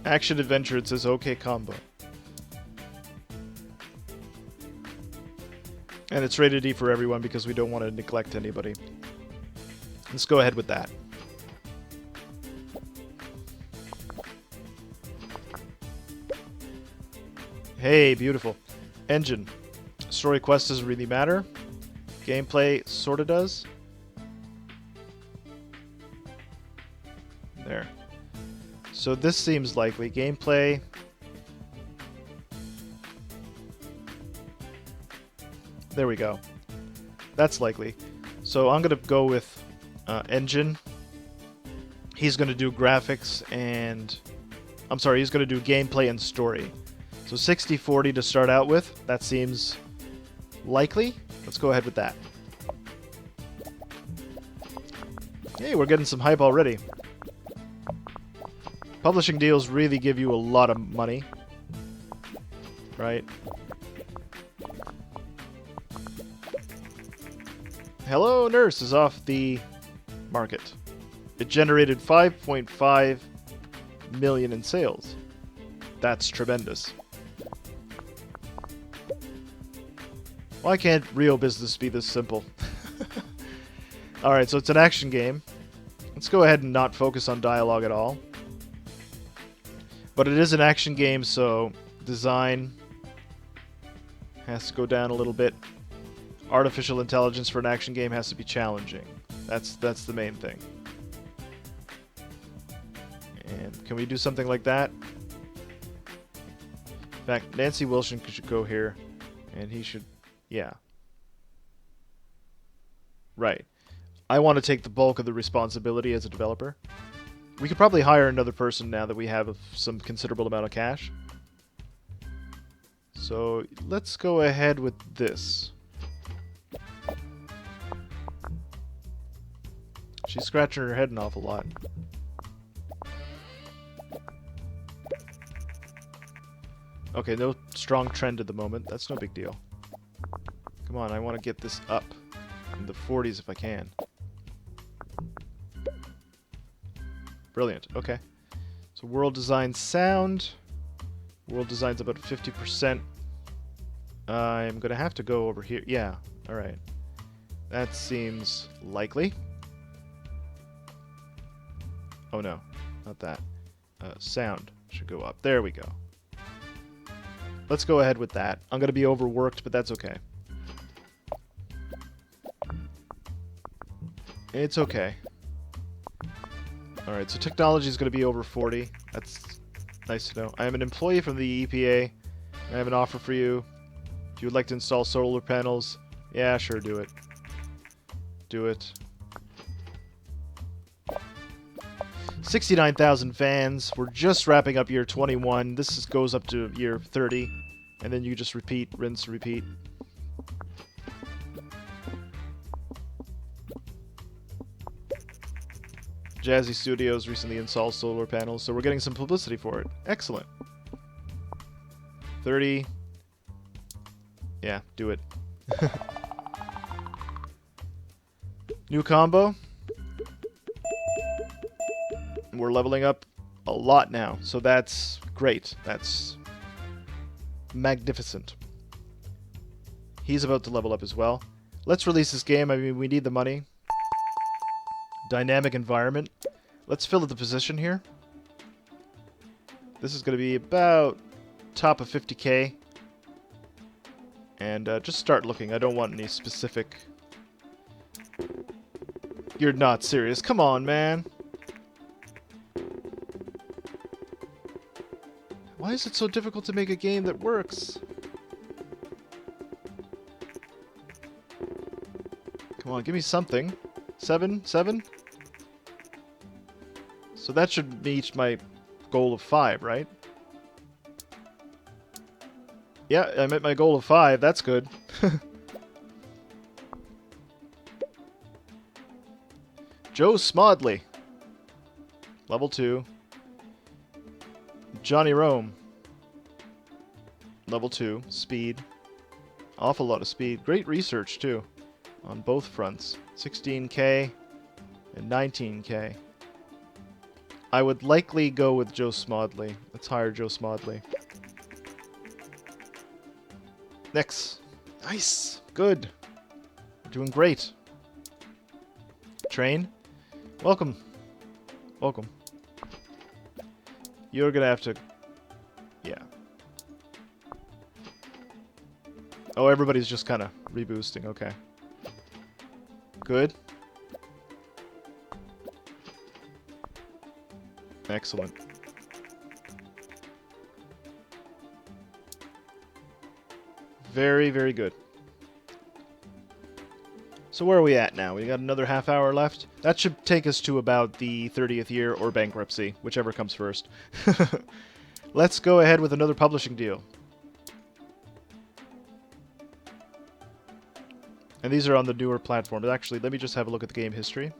Action adventure, it says OK combo. And it's rated E for everyone because we don't want to neglect anybody. Let's go ahead with that. Hey, beautiful. Engine. Story quest doesn't really matter. Gameplay sorta does. There. So this seems likely. Gameplay. There we go. That's likely. So I'm going to go with engine. He's going to do graphics and... I'm sorry, he's going to do gameplay and story. So 60-40 to start out with. That seems likely. Let's go ahead with that. Hey, we're getting some hype already. Publishing deals really give you a lot of money. Right? Hello Nurse is off the market. It generated 5.5 million in sales. That's tremendous. Why can't real business be this simple? Alright, so it's an action game. Let's go ahead and not focus on dialogue at all. But it is an action game, so design has to go down a little bit. Artificial intelligence for an action game has to be challenging. That's the main thing. And can we do something like that? In fact, Nancy Wilson should go here, and he should... Yeah. Right. I want to take the bulk of the responsibility as a developer. We could probably hire another person now that we have some considerable amount of cash. So let's go ahead with this. She's scratching her head an awful lot. Okay, no strong trend at the moment. That's no big deal. Come on, I want to get this up in the 40s if I can. Brilliant. Okay. So world design sound. World design's about 50%. I'm going to have to go over here. Yeah, alright. That seems likely. Oh no, not that. Sound should go up. There we go. Let's go ahead with that. I'm going to be overworked, but that's okay. It's okay. Alright, so technology is going to be over 40. That's nice to know. I am an employee from the EPA. I have an offer for you. If you would like to install solar panels, yeah, sure, do it. Do it. 69,000 fans. We're just wrapping up year 21. This goes up to year 30. And then you just repeat, rinse, repeat. Jazzy Studios recently installed solar panels, so we're getting some publicity for it. Excellent. 30. Yeah, do it. New combo. We're leveling up a lot now, so that's great. That's magnificent. He's about to level up as well. Let's release this game. I mean, we need the money. Dynamic environment. Let's fill the position here. This is going to be about top of 50k. And just start looking. I don't want any specific... You're not serious. Come on, man. Why is it so difficult to make a game that works? Come on, give me something. 7? 7? So that should meet my goal of 5, right? Yeah, I met my goal of 5. That's good. Joe Smodley. Level 2. Johnny Rome. Level 2. Speed. Awful lot of speed. Great research, too. On both fronts. 16k and 19k. I would likely go with Joe Smodley. Let's hire Joe Smodley. Next. Nice. Good. We're doing great. Train. Welcome. Welcome. You're gonna have to... Yeah. Oh, everybody's just kind of reboosting. Okay. Good. Excellent. Very, very good. So where are we at now? We got another half hour left. That should take us to about the 30th year or bankruptcy, whichever comes first. Let's go ahead with another publishing deal. And these are on the newer platforms. Actually, let me just have a look at the game history.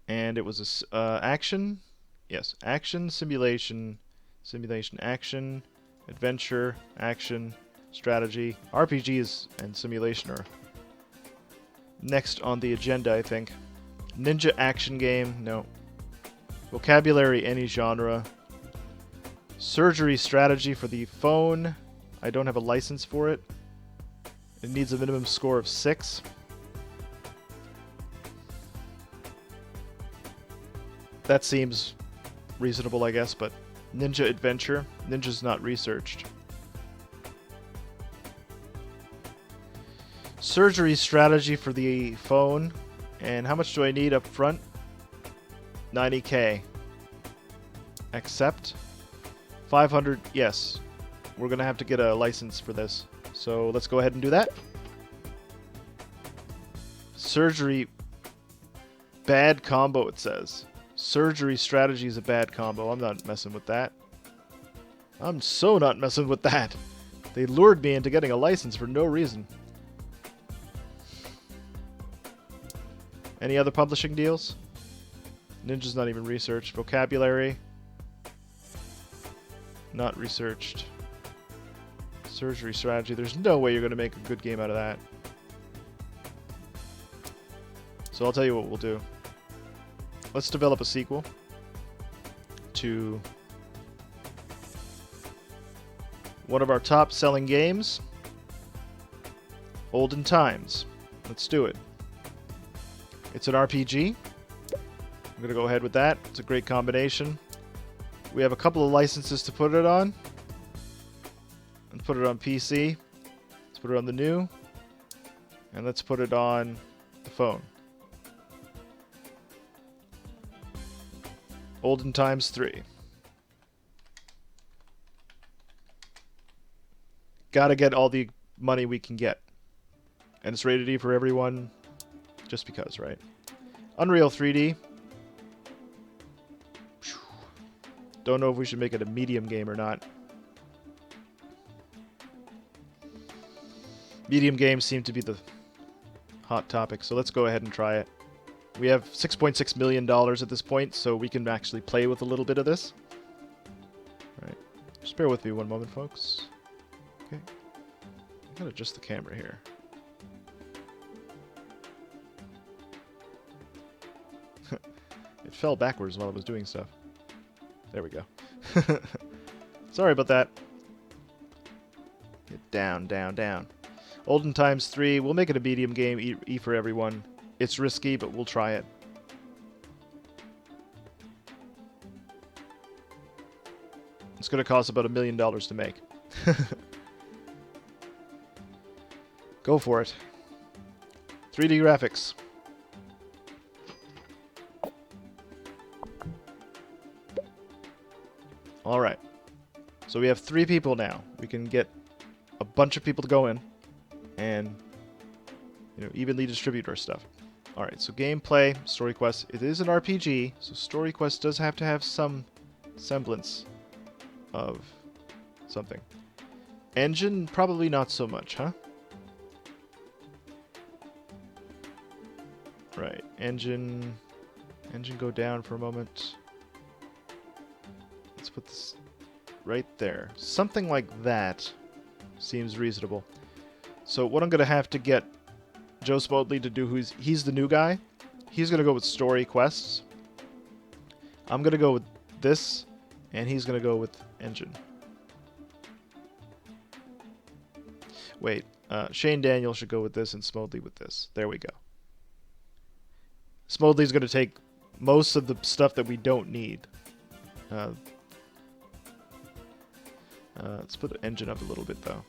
And it was a action. Yes, action, simulation, simulation, action, adventure, action, strategy. RPGs and simulation are next on the agenda, I think. Ninja action game, no. Vocabulary, any genre. Surgery strategy for the phone. I don't have a license for it. It needs a minimum score of 6. That seems reasonable, I guess, but Ninja Adventure. Ninja's not researched. Surgery strategy for the phone. And how much do I need up front? 90k. Accept. 500, yes. We're going to have to get a license for this. So let's go ahead and do that. Surgery, bad combo, it says. Surgery strategy is a bad combo. I'm not messing with that. I'm so not messing with that. They lured me into getting a license for no reason. Any other publishing deals? Ninja's not even researched. Vocabulary. Not researched. Surgery strategy. There's no way you're going to make a good game out of that. So I'll tell you what we'll do. Let's develop a sequel to one of our top selling games, Olden Times. Let's do it. It's an RPG. I'm going to go ahead with that. It's a great combination. We have a couple of licenses to put it on. Let's put it on PC. Let's put it on the new. And let's put it on the phone. Olden Times 3. Gotta get all the money we can get. And it's rated E for everyone, just because, right? Unreal 3D. Don't know if we should make it a medium game or not. Medium games seem to be the hot topic, so let's go ahead and try it. We have $6.6 million at this point, so we can actually play with a little bit of this. Alright. Just bear with me one moment, folks. Okay. I gotta adjust the camera here. It fell backwards while I was doing stuff. There we go. Sorry about that. Get down, down, down. Olden Times 3. We'll make it a medium game, E for everyone. It's risky, but we'll try it. It's going to cost about $1 million to make. Go for it. 3D graphics. Alright. So we have 3 people now. We can get a bunch of people to go in and, you know, evenly distribute our stuff. Alright, so gameplay, story quest. It is an RPG, so story quest does have to have some semblance of something. Engine, probably not so much, huh? Right, engine go down for a moment. Let's put this right there. Something like that seems reasonable. So what I'm going to have to get Joe Smodley to do, he's the new guy. He's going to go with story quests. I'm going to go with this, and he's going to go with engine. Wait, Shane Daniel should go with this and Smodley with this. There we go. Smodley's going to take most of the stuff that we don't need. Let's put the engine up a little bit, though.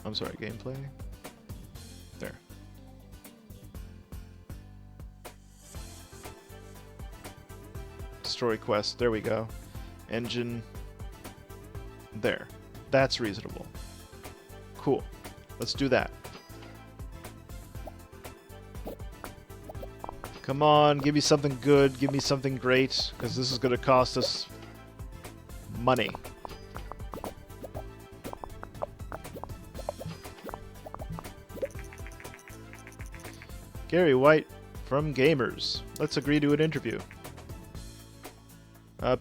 I'm sorry, gameplay. There. Story quest. There we go. Engine. There. That's reasonable. Cool. Let's do that. Come on, give me something good. Give me something great, because this is going to cost us money. Gary White from Gamers. Let's agree to an interview.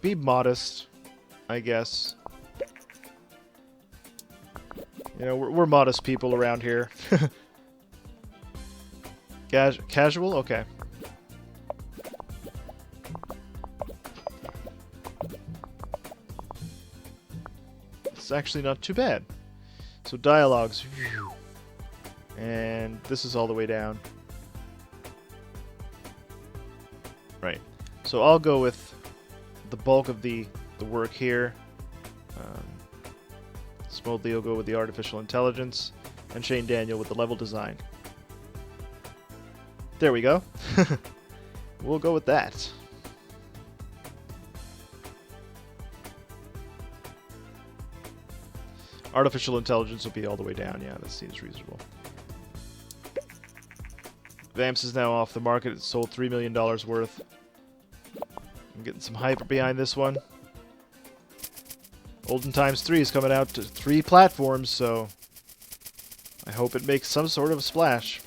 Be modest, I guess. You know, we're modest people around here. Casual? Okay. It's actually not too bad. So dialogues. And this is all the way down. Right. So I'll go with the bulk of the work here. Smodley will go with the artificial intelligence, and Shane Daniel with the level design. There we go. We'll go with that. Artificial intelligence will be all the way down. Yeah, that seems reasonable. Vamps is now off the market. It sold $3 million worth. I'm getting some hype behind this one. Olden Times 3 is coming out to 3 platforms, so I hope it makes some sort of a splash.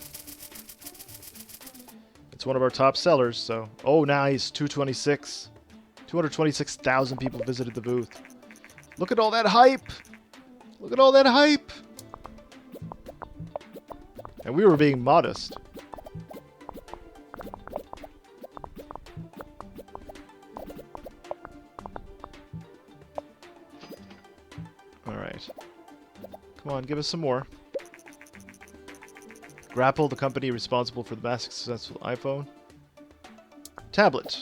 It's one of our top sellers, so... Oh, nice! 226. 226,000 people visited the booth. Look at all that hype! Look at all that hype! And we were being modest. Alright. Come on, give us some more. Grapple, the company responsible for the mass successful iPhone. Tablet.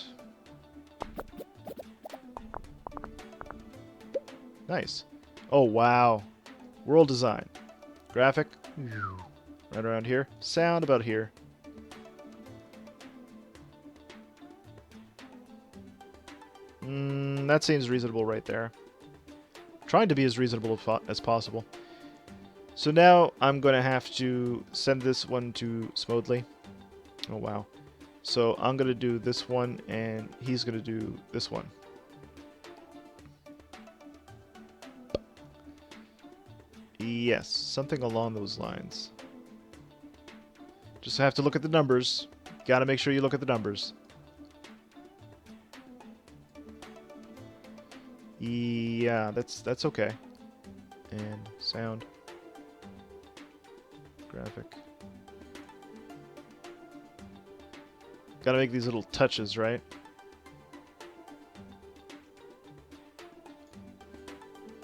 Nice. Oh, wow. World design. Graphic. Right around here. Sound about here. That seems reasonable right there. Trying to be as reasonable as possible. So now I'm going to have to send this one to Smoothly. Oh, wow. So I'm going to do this one, and he's going to do this one. Yes, something along those lines. Just have to look at the numbers. Gotta make sure you look at the numbers. Yeah, that's okay. And sound. Graphic. Gotta make these little touches, right?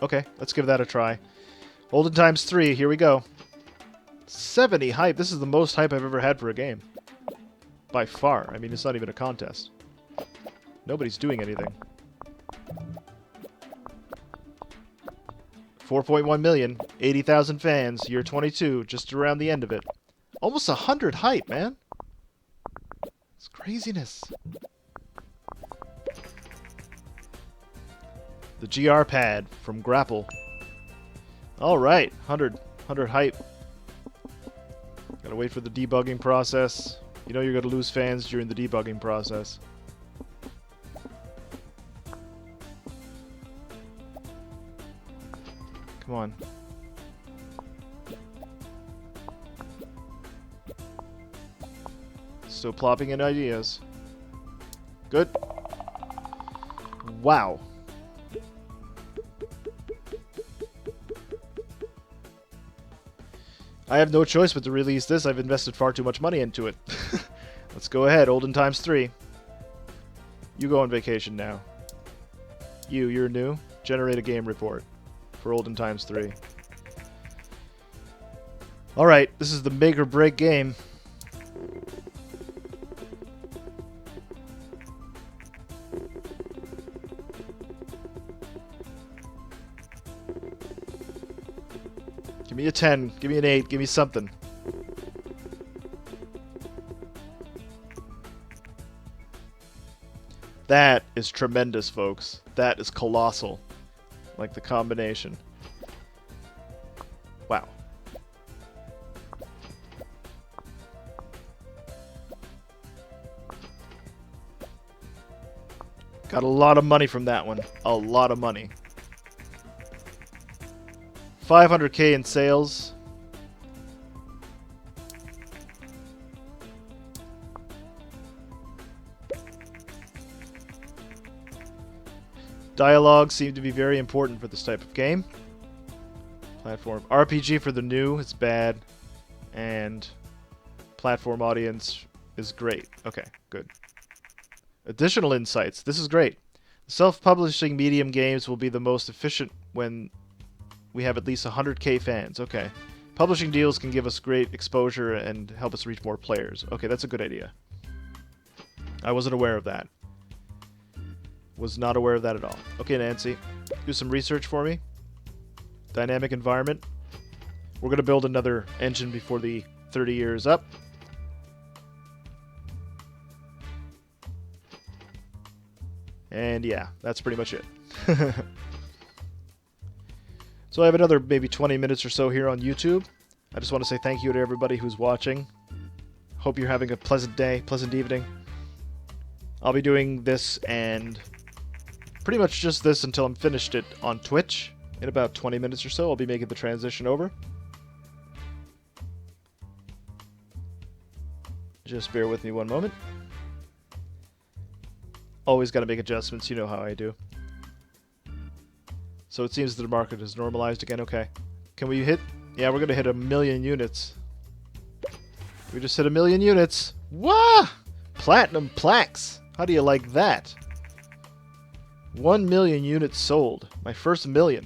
Okay, let's give that a try. Olden Times 3, here we go. 70 hype. This is the most hype I've ever had for a game. By far. I mean, it's not even a contest. Nobody's doing anything. 4.1 million. 80,000 fans. Year 22. Just around the end of it. Almost 100 hype, man. It's craziness. The GR pad from Grapple. Alright. 100 hype. Gotta wait for the debugging process. You know you're gonna lose fans during the debugging process. Come on. Still plopping in ideas. Good. Wow. I have no choice but to release this. I've invested far too much money into it. Let's go ahead. Olden Times 3. You go on vacation now. You're new. Generate a game report for Olden Times 3. Alright, this is the make or break game. Give me a 10, give me an 8, give me something. That is tremendous, folks. That is colossal. Like the combination. Wow. Got a lot of money from that one. A lot of money. 500K in sales. Dialogue seemed to be very important for this type of game. Platform RPG for the new, it's bad. And platform audience is great. Okay, good. Additional insights. This is great. Self-publishing medium games will be the most efficient when we have at least 100K fans. Okay. Publishing deals can give us great exposure and help us reach more players. Okay, that's a good idea. I wasn't aware of that. Was not aware of that at all. Okay, Nancy. Do some research for me. Dynamic environment. We're going to build another engine before the 30 years up. And yeah, that's pretty much it. So I have another maybe 20 minutes or so here on YouTube. I just want to say thank you to everybody who's watching. Hope you're having a pleasant day, pleasant evening. I'll be doing this and pretty much just this until I'm finished it on Twitch. In about 20 minutes or so, I'll be making the transition over. Just bear with me one moment. Always got to make adjustments, you know how I do. So it seems that the market has normalized again. Okay. Can we hit? Yeah, we're going to hit 1 million units. We just hit 1 million units. Wah! Platinum plaques. How do you like that? 1 million units sold. My first million.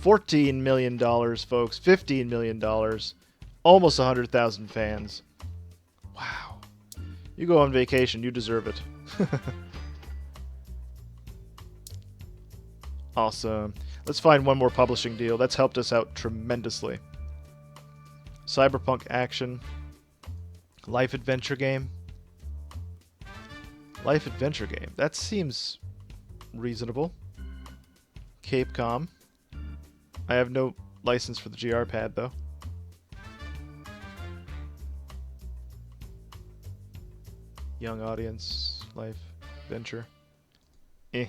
$14 million, folks. $15 million. Almost 100,000 fans. Wow. You go on vacation. You deserve it. Awesome. Let's find one more publishing deal. That's helped us out tremendously. Cyberpunk action. Life adventure game. Life adventure game. That seems reasonable. Capcom. I have no license for the GR pad though. Young audience. Life adventure. Eh.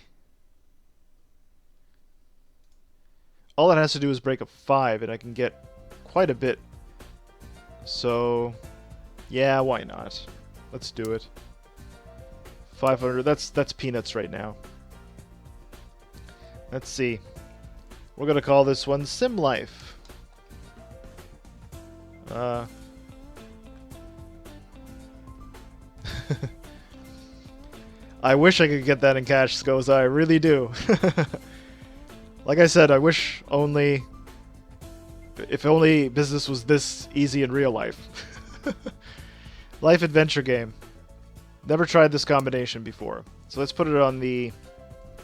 All it has to do is break up 5 and I can get quite a bit. So, yeah, why not? Let's do it. 500, that's peanuts right now. Let's see. We're going to call this one Sim Life. I wish I could get that in cash, Scoza. I really do. Like I said, I wish only... If only business was this easy in real life. Life adventure game. Never tried this combination before. So let's put it on the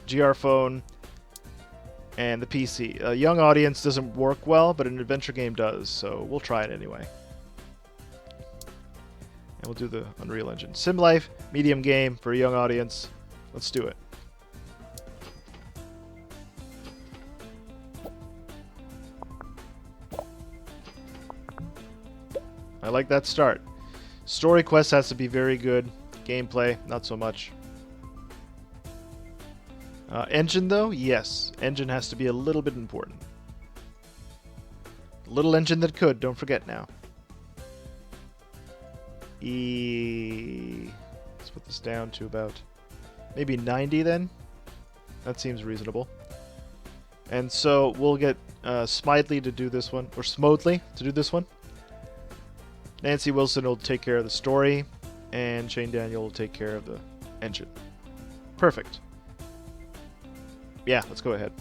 GR phone and the PC. A young audience doesn't work well, but an adventure game does. So we'll try it anyway. And we'll do the Unreal Engine. Sim Life, medium game for a young audience. Let's do it. I like that start. Story quest has to be very good. Gameplay, not so much. Engine, though? Yes. Engine has to be a little bit important. Little engine that could, don't forget now. Let's put this down to about maybe 90 then. That seems reasonable. And so we'll get Smidely to do this one, or Smodely to do this one. Nancy Wilson will take care of the story, and Shane Daniel will take care of the engine. Perfect. Yeah, let's go ahead.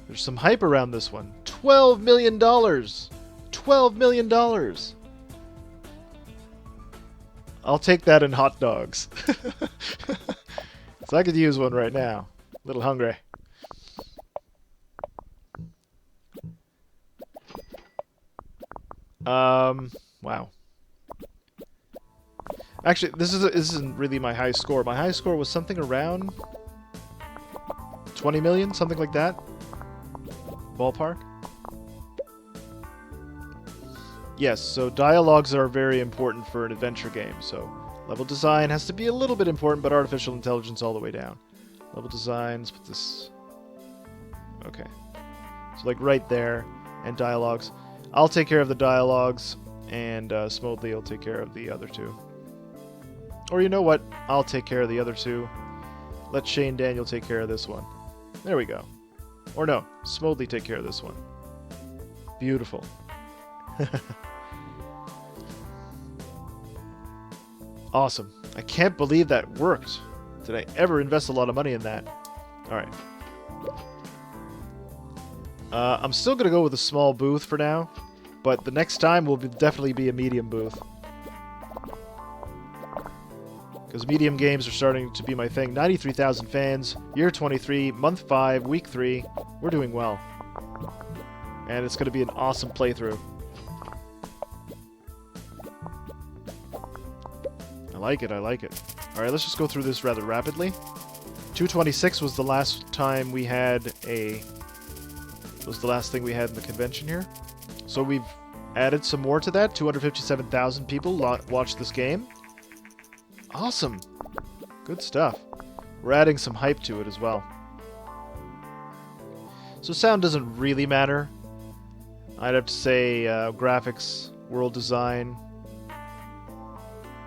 There's some hype around this one. $12 million! $12 million! I'll take that in hot dogs. So I could use one right now. A little hungry. Wow. Actually, this isn't really my high score. My high score was something around 20 million, something like that. Ballpark. Yes, so dialogues are very important for an adventure game. So level design has to be a little bit important, but artificial intelligence all the way down. Level design, let's put this... Okay. So like right there, and dialogues. I'll take care of the dialogues, and Smodely will take care of the other two. Or you know what? I'll take care of the other two. Let Shane Daniel take care of this one. There we go. Or no, Smodely take care of this one. Beautiful. Awesome. I can't believe that worked. Did I ever invest a lot of money in that? Alright. I'm still going to go with a small booth for now, but the next time will definitely be a medium booth. Because medium games are starting to be my thing. 93,000 fans, year 23, month 5, week 3. We're doing well. And it's going to be an awesome playthrough. I like it, I like it. Alright, let's just go through this rather rapidly. 226 was the last time we had a... was the last thing we had in the convention here. So we've added some more to that. 257,000 people watched this game. Awesome. Good stuff. We're adding some hype to it as well. So sound doesn't really matter. I'd have to say graphics, world design.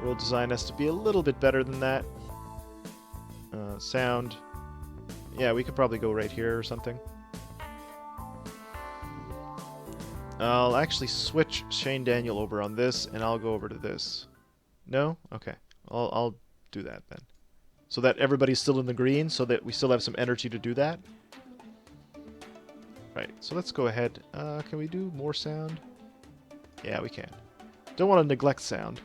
World design has to be a little bit better than that. Sound. Yeah, we could probably go right here or something. I'll actually switch Shane Daniel over on this, and I'll go over to this. No? Okay. I'll do that then. So that everybody's still in the green, so that we still have some energy to do that. Right, so let's go ahead. Can we do more sound? Yeah, we can. Don't want to neglect sound.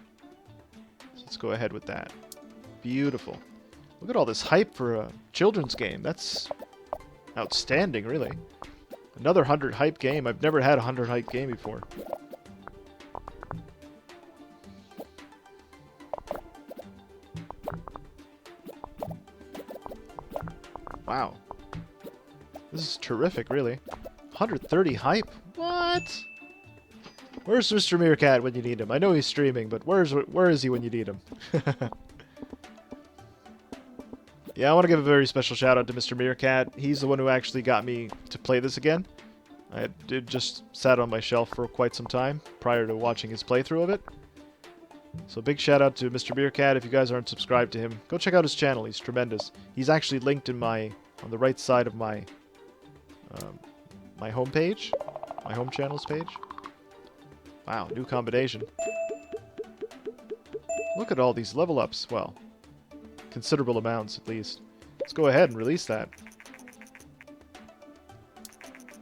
So let's go ahead with that. Beautiful. Look at all this hype for a children's game. That's outstanding, really. Another 100 hype game. I've never had a 100 hype game before. Wow. This is terrific, really. 130 hype? What? Where's Mr. Meerkat when you need him? I know he's streaming, but where is he when you need him? Yeah, I want to give a very special shout out to Mr. Meerkat. He's the one who actually got me to play this again. I did just sat on my shelf for quite some time prior to watching his playthrough of it. So big shout out to Mr. Meerkat. If you guys aren't subscribed to him, go check out his channel. He's tremendous. He's actually linked in on the right side of my my home page, my home channels page. Wow, new combination. Look at all these level ups. Well, considerable amounts at least. Let's go ahead and release that.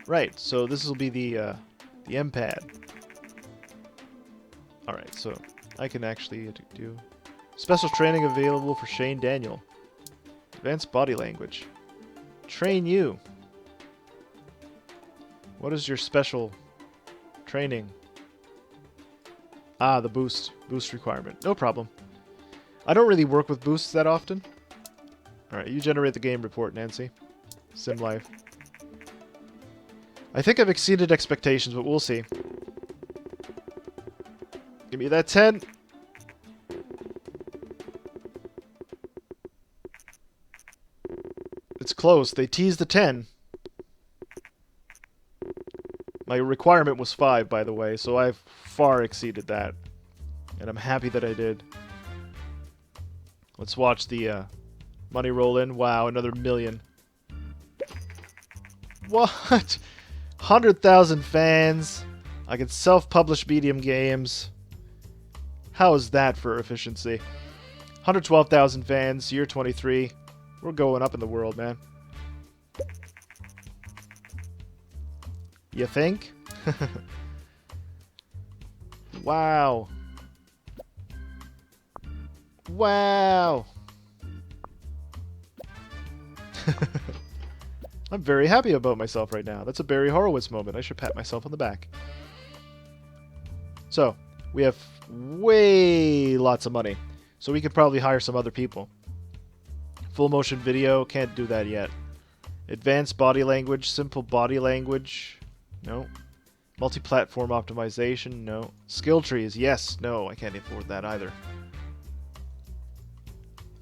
Right, so this will be the M-pad. Alright, so I can actually do special training available for Shane Daniel. Advanced body language. Train you. What is your special training? Ah, the boost requirement. No problem. I don't really work with boosts that often. Alright, you generate the game report, Nancy. Sim Life. I think I've exceeded expectations, but we'll see. Give me that 10. It's close. They teased the 10. My requirement was 5, by the way, so I've far exceeded that. And I'm happy that I did. Let's watch the money roll in. Wow, another million. What? 100,000 fans. I can self-publish medium games. How is that for efficiency? 112,000 fans, year 23. We're going up in the world, man. You think? Wow. Wow. I'm very happy about myself right now. That's a Barry Horowitz moment. I should pat myself on the back. So, we have way lots of money. So we could probably hire some other people. Full motion video, can't do that yet. Advanced body language, simple body language. No. Multi-platform optimization, no. Skill trees, yes, no. I can't afford that either.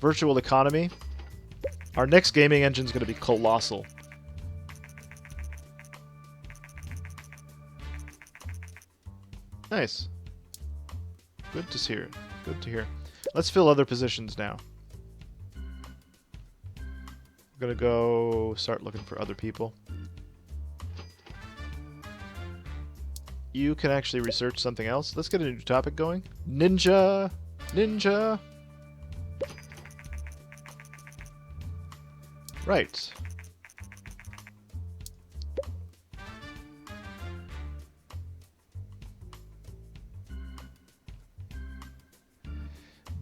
Virtual economy. Our next gaming engine is going to be colossal. Nice. Good to hear. Good to hear. Let's fill other positions now. I'm going to go start looking for other people. You can actually research something else. Let's get a new topic going. Ninja! Ninja! Right.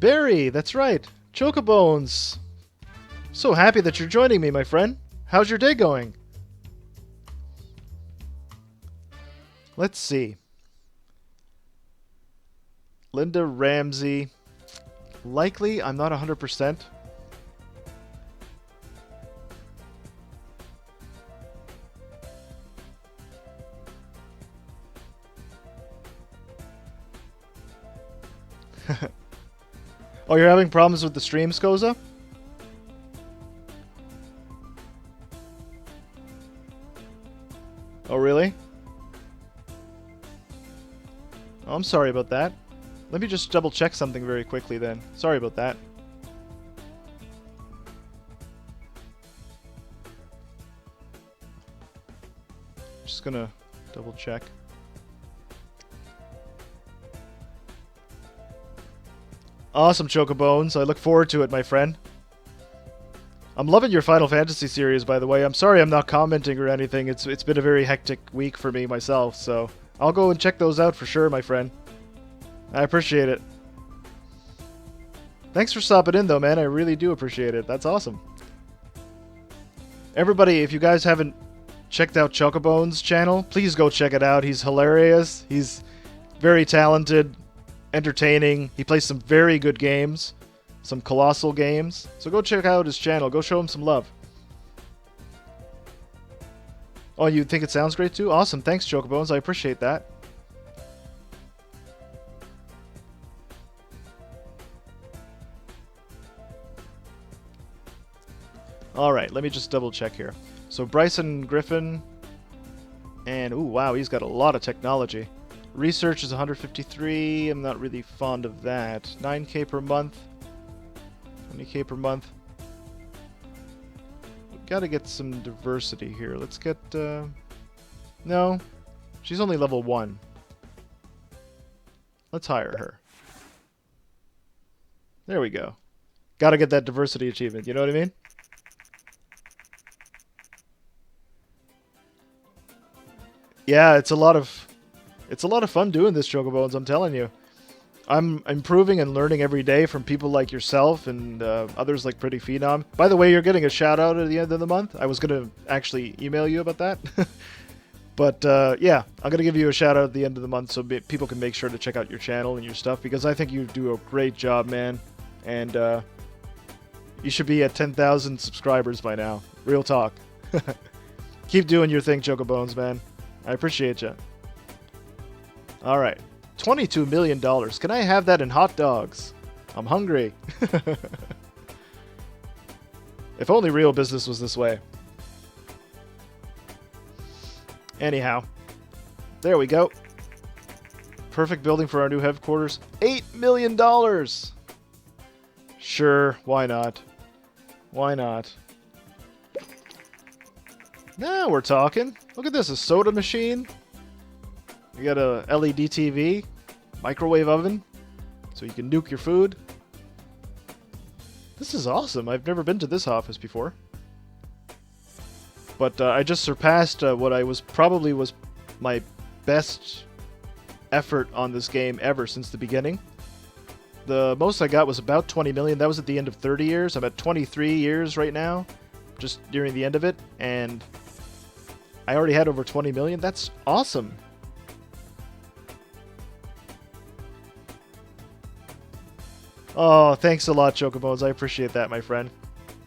Barry, that's right. Chocobones. So happy that you're joining me, my friend. How's your day going? Let's see. Linda Ramsey. Likely, I'm not 100%. Oh, you're having problems with the stream, Skoza? Oh, really? Oh, I'm sorry about that. Let me just double check something very quickly then. Sorry about that. Just gonna double check. Awesome, Chocobones. I look forward to it, my friend. I'm loving your Final Fantasy series, by the way. I'm sorry I'm not commenting or anything. It's been a very hectic week for me myself, so I'll go and check those out for sure, my friend. I appreciate it. Thanks for stopping in, though, man. I really do appreciate it. That's awesome. Everybody, if you guys haven't checked out Chocobone's channel, please go check it out. He's hilarious. He's very talented, entertaining. He plays some very good games, some colossal games. So go check out his channel. Go show him some love. Oh, you think it sounds great too? Awesome. Thanks, Chocobones. I appreciate that. Alright, let me just double check here. So Bryson Griffin, and ooh, wow, he's got a lot of technology. Research is 153, I'm not really fond of that. 9k per month, 20k per month. We've got to get some diversity here. Let's get, no, she's only level 1. Let's hire her. There we go. Got to get that diversity achievement, you know what I mean? Yeah, it's a lot of fun doing this, Chocobones, I'm telling you. I'm improving and learning every day from people like yourself and others like Pretty Phenom. By the way, you're getting a shout out at the end of the month. I was going to actually email you about that. But yeah, I'm going to give you a shout out at the end of the month so people can make sure to check out your channel and your stuff because I think you do a great job, man. And you should be at 10,000 subscribers by now. Real talk. Keep doing your thing, Chocobones, man. I appreciate you. Alright. $22 million. Can I have that in hot dogs? I'm hungry. If only real business was this way. Anyhow. There we go. Perfect building for our new headquarters. $8 million! Sure, why not? Why not? Now we're talking. Look at this, a soda machine. You got a LED TV, microwave oven, so you can nuke your food. This is awesome. I've never been to this office before. But I just surpassed what I was probably was my best effort on this game ever since the beginning. The most I got was about 20 million. That was at the end of 30 years. I'm at 23 years right now, just nearing the end of it, and I already had over 20 million. That's awesome. Oh, thanks a lot, Chocobones. I appreciate that, my friend.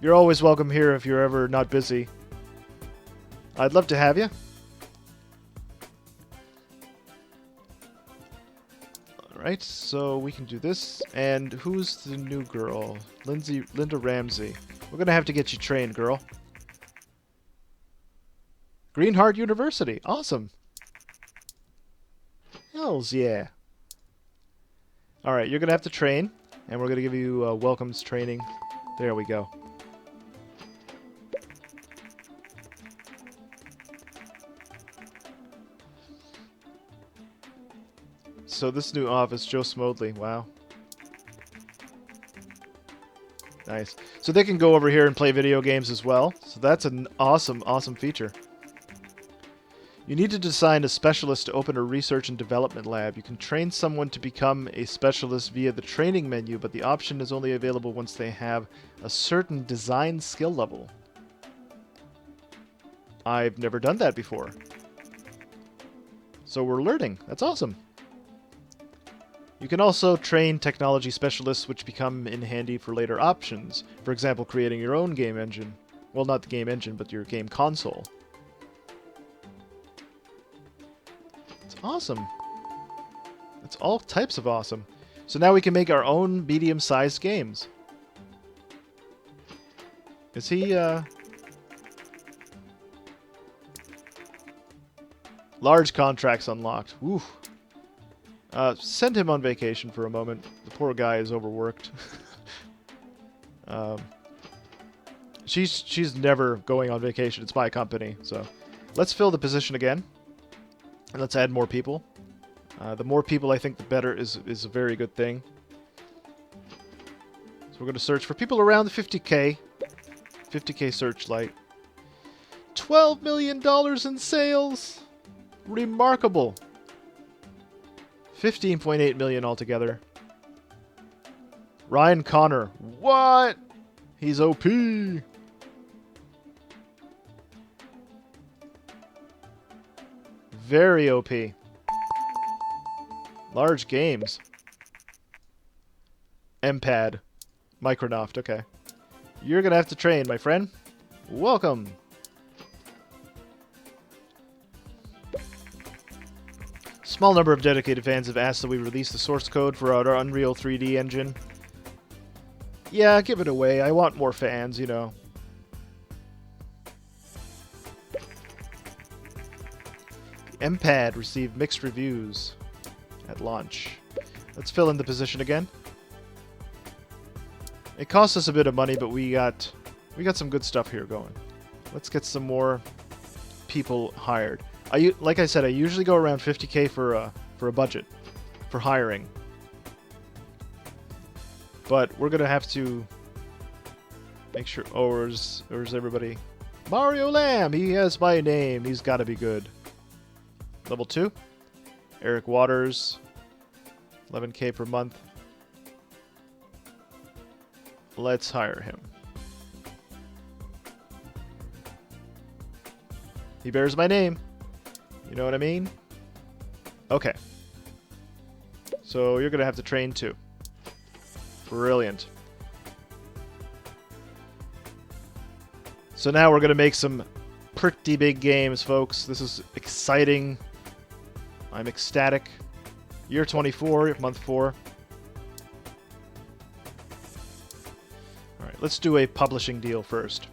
You're always welcome here if you're ever not busy. I'd love to have you. Alright, so we can do this. And who's the new girl? Linda Ramsey. We're going to have to get you trained, girl. Greenheart University. Awesome. Hells yeah. Alright, you're going to have to train. And we're going to give you welcomes training. There we go. So this new office, Joe Smodley. Wow. Nice. So they can go over here and play video games as well. So that's an awesome, awesome feature. You need to design a specialist to open a research and development lab. You can train someone to become a specialist via the training menu, but the option is only available once they have a certain design skill level. I've never done that before. So we're learning. That's awesome. You can also train technology specialists which become in handy for later options. For example, creating your own game engine. Well, not the game engine, but your game console. It's awesome. It's all types of awesome. So now we can make our own medium-sized games. Is he, Large contracts unlocked. Woo. Send him on vacation for a moment. The poor guy is overworked. She's never going on vacation. It's my company. So let's fill the position again. And let's add more people. The more people, I think, the better is a very good thing. So we're going to search for people around the 50K. 50K searchlight. $12 million in sales! Remarkable! 15.8 million altogether. Ryan Connor. What? He's OP! Very OP. Large games. MPAD. Micronaut, okay. You're gonna have to train, my friend. Welcome! Small number of dedicated fans have asked that we release the source code for our Unreal 3D engine. Yeah, give it away. I want more fans, you know. The MPAD received mixed reviews at launch. Let's fill in the position again. It costs us a bit of money, but we got some good stuff here going. Let's get some more people hired. Like I said, I usually go around 50K for a budget for hiring. But we're gonna have to make sure. Oh, where's everybody? Mario Lamb. He has my name. He's got to be good. Level 2. Eric Waters. 11K per month. Let's hire him. He bears my name. You know what I mean? Okay. So you're going to have to train too. Brilliant. So now we're going to make some pretty big games, folks. This is exciting. I'm ecstatic. Year 24, month 4. Alright, let's do a publishing deal first.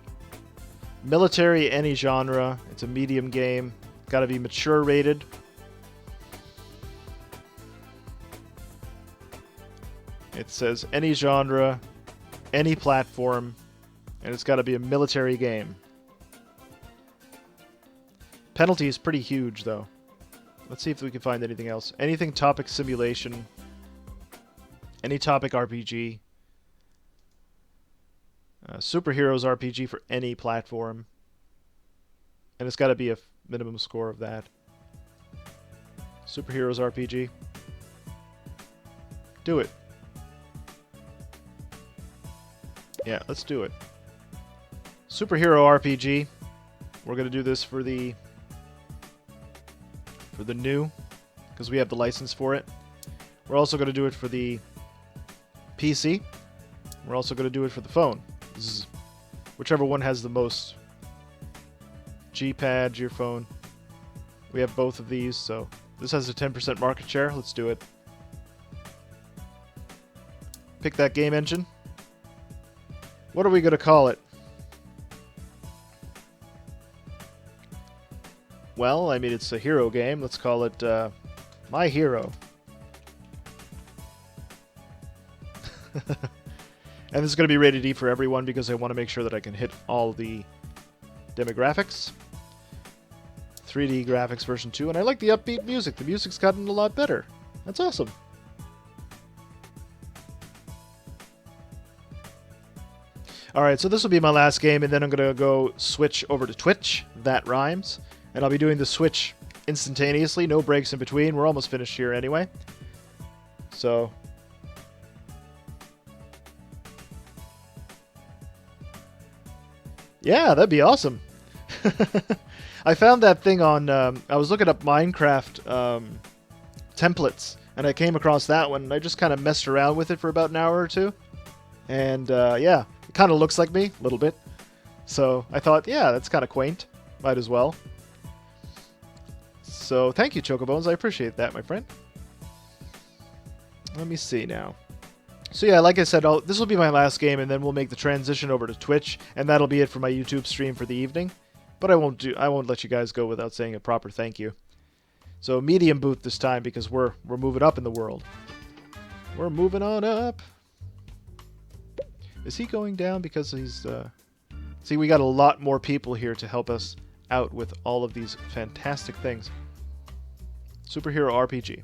Military, any genre. It's a medium game. Got to be mature rated. It says any genre, any platform, and it's got to be a military game. Penalty is pretty huge, though. Let's see if we can find anything else. Anything topic simulation. Any topic RPG. Superheroes RPG for any platform. And it's got to be a minimum score of that. Superheroes RPG. Do it. Yeah, let's do it. Superhero RPG. We're going to do this for the new, because we have the license for it. We're also going to do it for the PC. We're also going to do it for the phone. Whichever one has the most G-pad, your phone. We have both of these, so this has a 10% market share. Let's do it. Pick that game engine. What are we going to call it? Well, I mean, it's a hero game. Let's call it My Hero. And this is going to be rated E for everyone because I want to make sure that I can hit all the demographics. 3D graphics version 2, and I like the upbeat music. The music's gotten a lot better. That's awesome. Alright, so this will be my last game, and then I'm going to go switch over to Twitch. That rhymes. And I'll be doing the switch instantaneously, no breaks in between. We're almost finished here anyway. So yeah, that'd be awesome. I found that thing on, I was looking up Minecraft templates, and I came across that one, and I just kind of messed around with it for about an hour or two. And yeah, it kind of looks like me, a little bit. So I thought, yeah, that's kind of quaint. Might as well. So thank you, Chocobones. I appreciate that, my friend. Let me see now. So yeah, like I said, this will be my last game, and then we'll make the transition over to Twitch, and that'll be it for my YouTube stream for the evening. But I won't let you guys go without saying a proper thank you. So medium boot this time because we're moving up in the world. We're moving on up. Is he going down because he's See, we got a lot more people here to help us out with all of these fantastic things. Superhero RPG.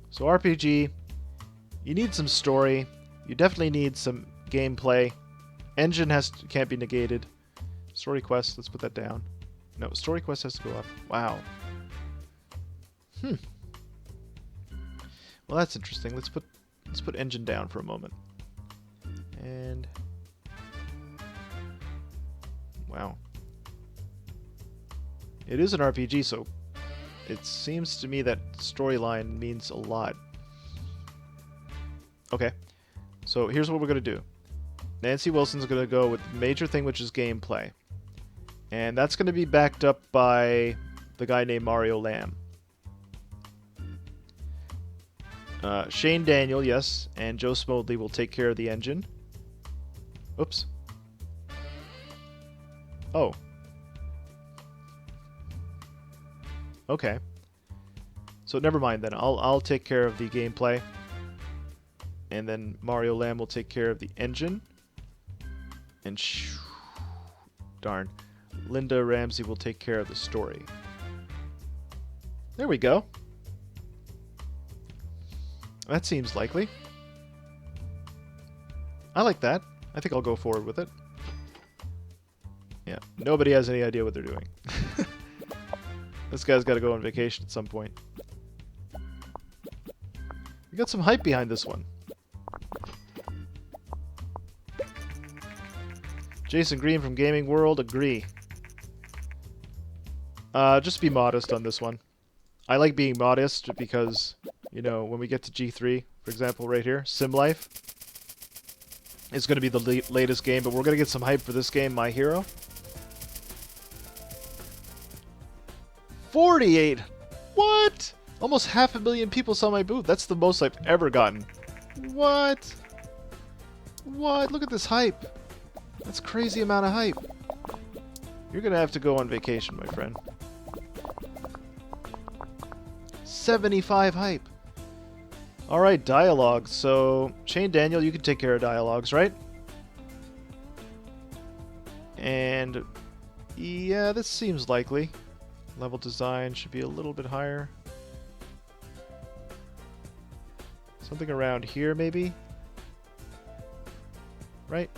So RPG, you need some story. You definitely need some gameplay. Engine can't be negated. Story quest, let's put that down. No, story quest has to go up. Wow. Well, that's interesting. Let's put engine down for a moment. And wow. It is an RPG, so it seems to me that storyline means a lot. Okay. So here's what we're going to do. Nancy Wilson's going to go with the major thing, which is gameplay. And that's going to be backed up by the guy named Mario Lamb. Shane Daniel, yes, and Joe Smodley will take care of the engine. Oops. Oh. Okay. So never mind then. I'll take care of the gameplay. And then Mario Lamb will take care of the engine. And darn. Linda Ramsey will take care of the story. There we go. That seems likely. I like that. I think I'll go forward with it. Yeah, nobody has any idea what they're doing. This guy's got to go on vacation at some point. We got some hype behind this one. Jason Green from Gaming World, agree. Just be modest on this one. I like being modest because, you know, when we get to G3, for example, right here, Sim Life is going to be the latest game, but we're going to get some hype for this game, My Hero. 48! What? Almost 500,000 people saw my booth. That's the most I've ever gotten. What? What? Look at this hype. That's a crazy amount of hype. You're going to have to go on vacation, my friend. 75 hype. Alright, dialogue. So, Shane Daniel, you can take care of dialogues, right? And, yeah, this seems likely. Level design should be a little bit higher. Something around here, maybe? Right?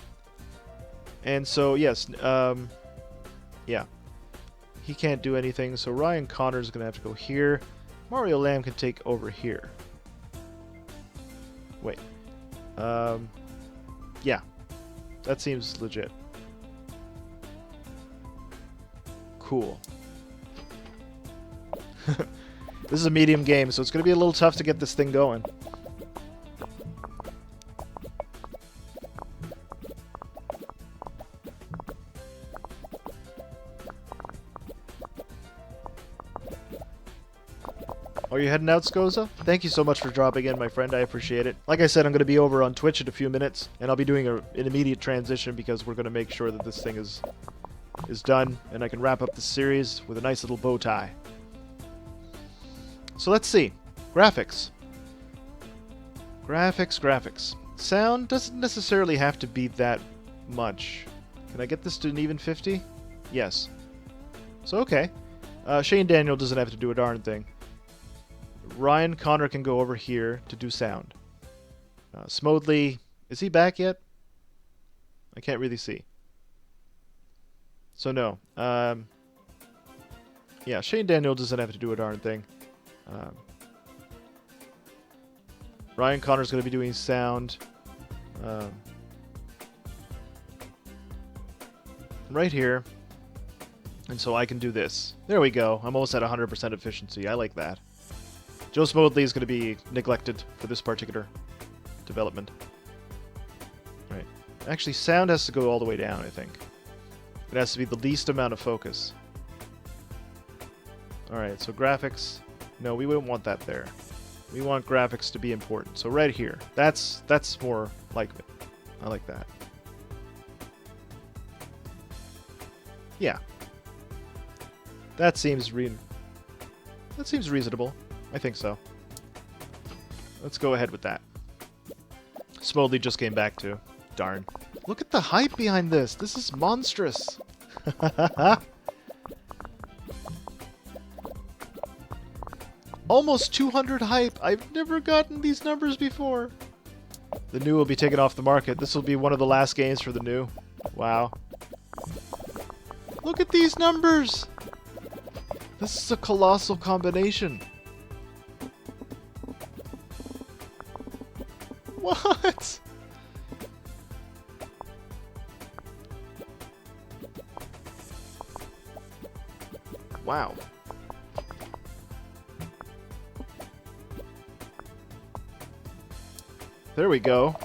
And so, yes, yeah. He can't do anything, so Ryan Connor's going to have to go here. Mario Lamb can take over here. Wait. Yeah. That seems legit. Cool. This is a medium game, so it's going to be a little tough to get this thing going. Are you heading out, Skoza? Thank you so much for dropping in, my friend. I appreciate it. Like I said, I'm going to be over on Twitch in a few minutes, and I'll be doing an immediate transition because we're going to make sure that this thing is done, and I can wrap up the series with a nice little bow tie. So let's see. Graphics. Graphics. Sound doesn't necessarily have to be that much. Can I get this to an even 50? Yes. So, okay. Shane Daniel doesn't have to do a darn thing. Ryan Connor can go over here to do sound. Smodley, is he back yet? I can't really see. So no. Yeah, Shane Daniel doesn't have to do a darn thing. Ryan Connor's going to be doing sound. Right here. And so I can do this. There we go. I'm almost at 100% efficiency. I like that. Joe Smodley is going to be neglected for this particular development. Right. Actually, sound has to go all the way down, I think. It has to be the least amount of focus. Alright, so graphics. No, we wouldn't want that there. We want graphics to be important. So right here. That's more like it. I like that. Yeah. That seems reasonable. I think so. Let's go ahead with that. Smodley just came back too. Darn. Look at the hype behind this. This is monstrous. Almost 200 hype. I've never gotten these numbers before. The new will be taken off the market. This will be one of the last games for the new. Wow. Look at these numbers. This is a colossal combination. What? Wow. There we go.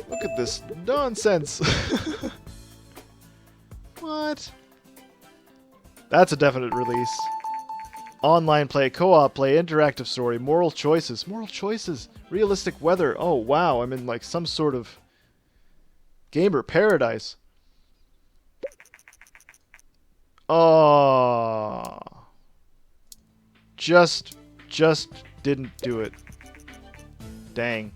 Look at this nonsense. What? That's a definite release. Online play, co-op play, interactive story, moral choices. Moral choices. Realistic weather. Oh, wow. I'm in like some sort of gamer paradise. Oh. Just didn't do it. Dang.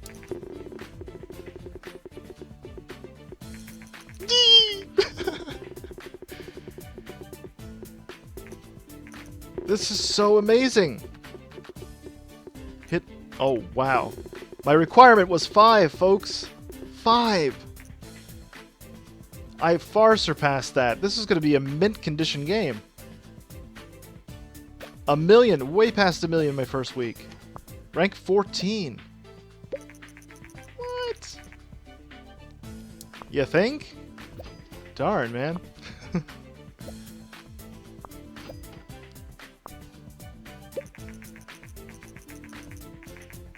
This is so amazing. Hit. Oh, wow. My requirement was 5, folks. 5. I far surpassed that. This is going to be a mint condition game. 1 million. Way past 1 million my first week. Rank 14. What? You think? Darn, man.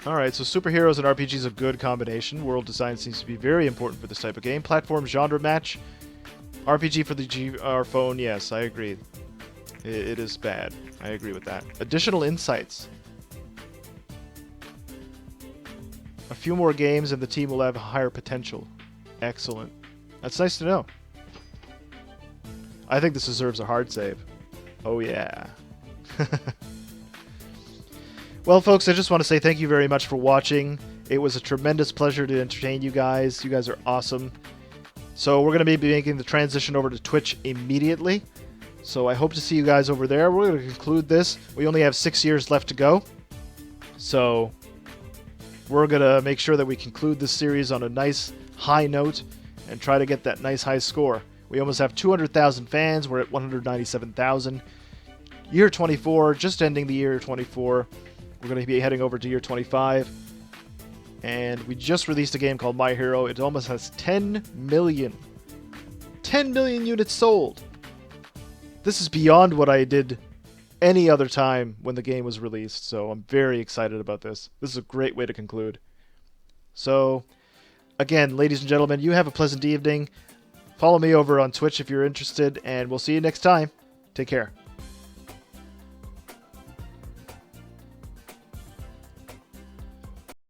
Alright, so superheroes and RPG is a good combination. World design seems to be very important for this type of game. Platform genre match. RPG for the GR phone, yes, I agree. It is bad. I agree with that. Additional insights. A few more games and the team will have higher potential. Excellent. That's nice to know. I think this deserves a hard save. Oh yeah. Well, folks, I just want to say thank you very much for watching. It was a tremendous pleasure to entertain you guys. You guys are awesome. So we're going to be making the transition over to Twitch immediately. So I hope to see you guys over there. We're going to conclude this. We only have 6 years left to go. So we're going to make sure that we conclude this series on a nice high note and try to get that nice high score. We almost have 200,000 fans. We're at 197,000. Year 24, just ending the year 24. We're going to be heading over to year 25. And we just released a game called My Hero. It almost has 10 million. 10 million units sold. This is beyond what I did any other time when the game was released. So I'm very excited about this. This is a great way to conclude. So, again, ladies and gentlemen, you have a pleasant evening. Follow me over on Twitch if you're interested. And we'll see you next time. Take care.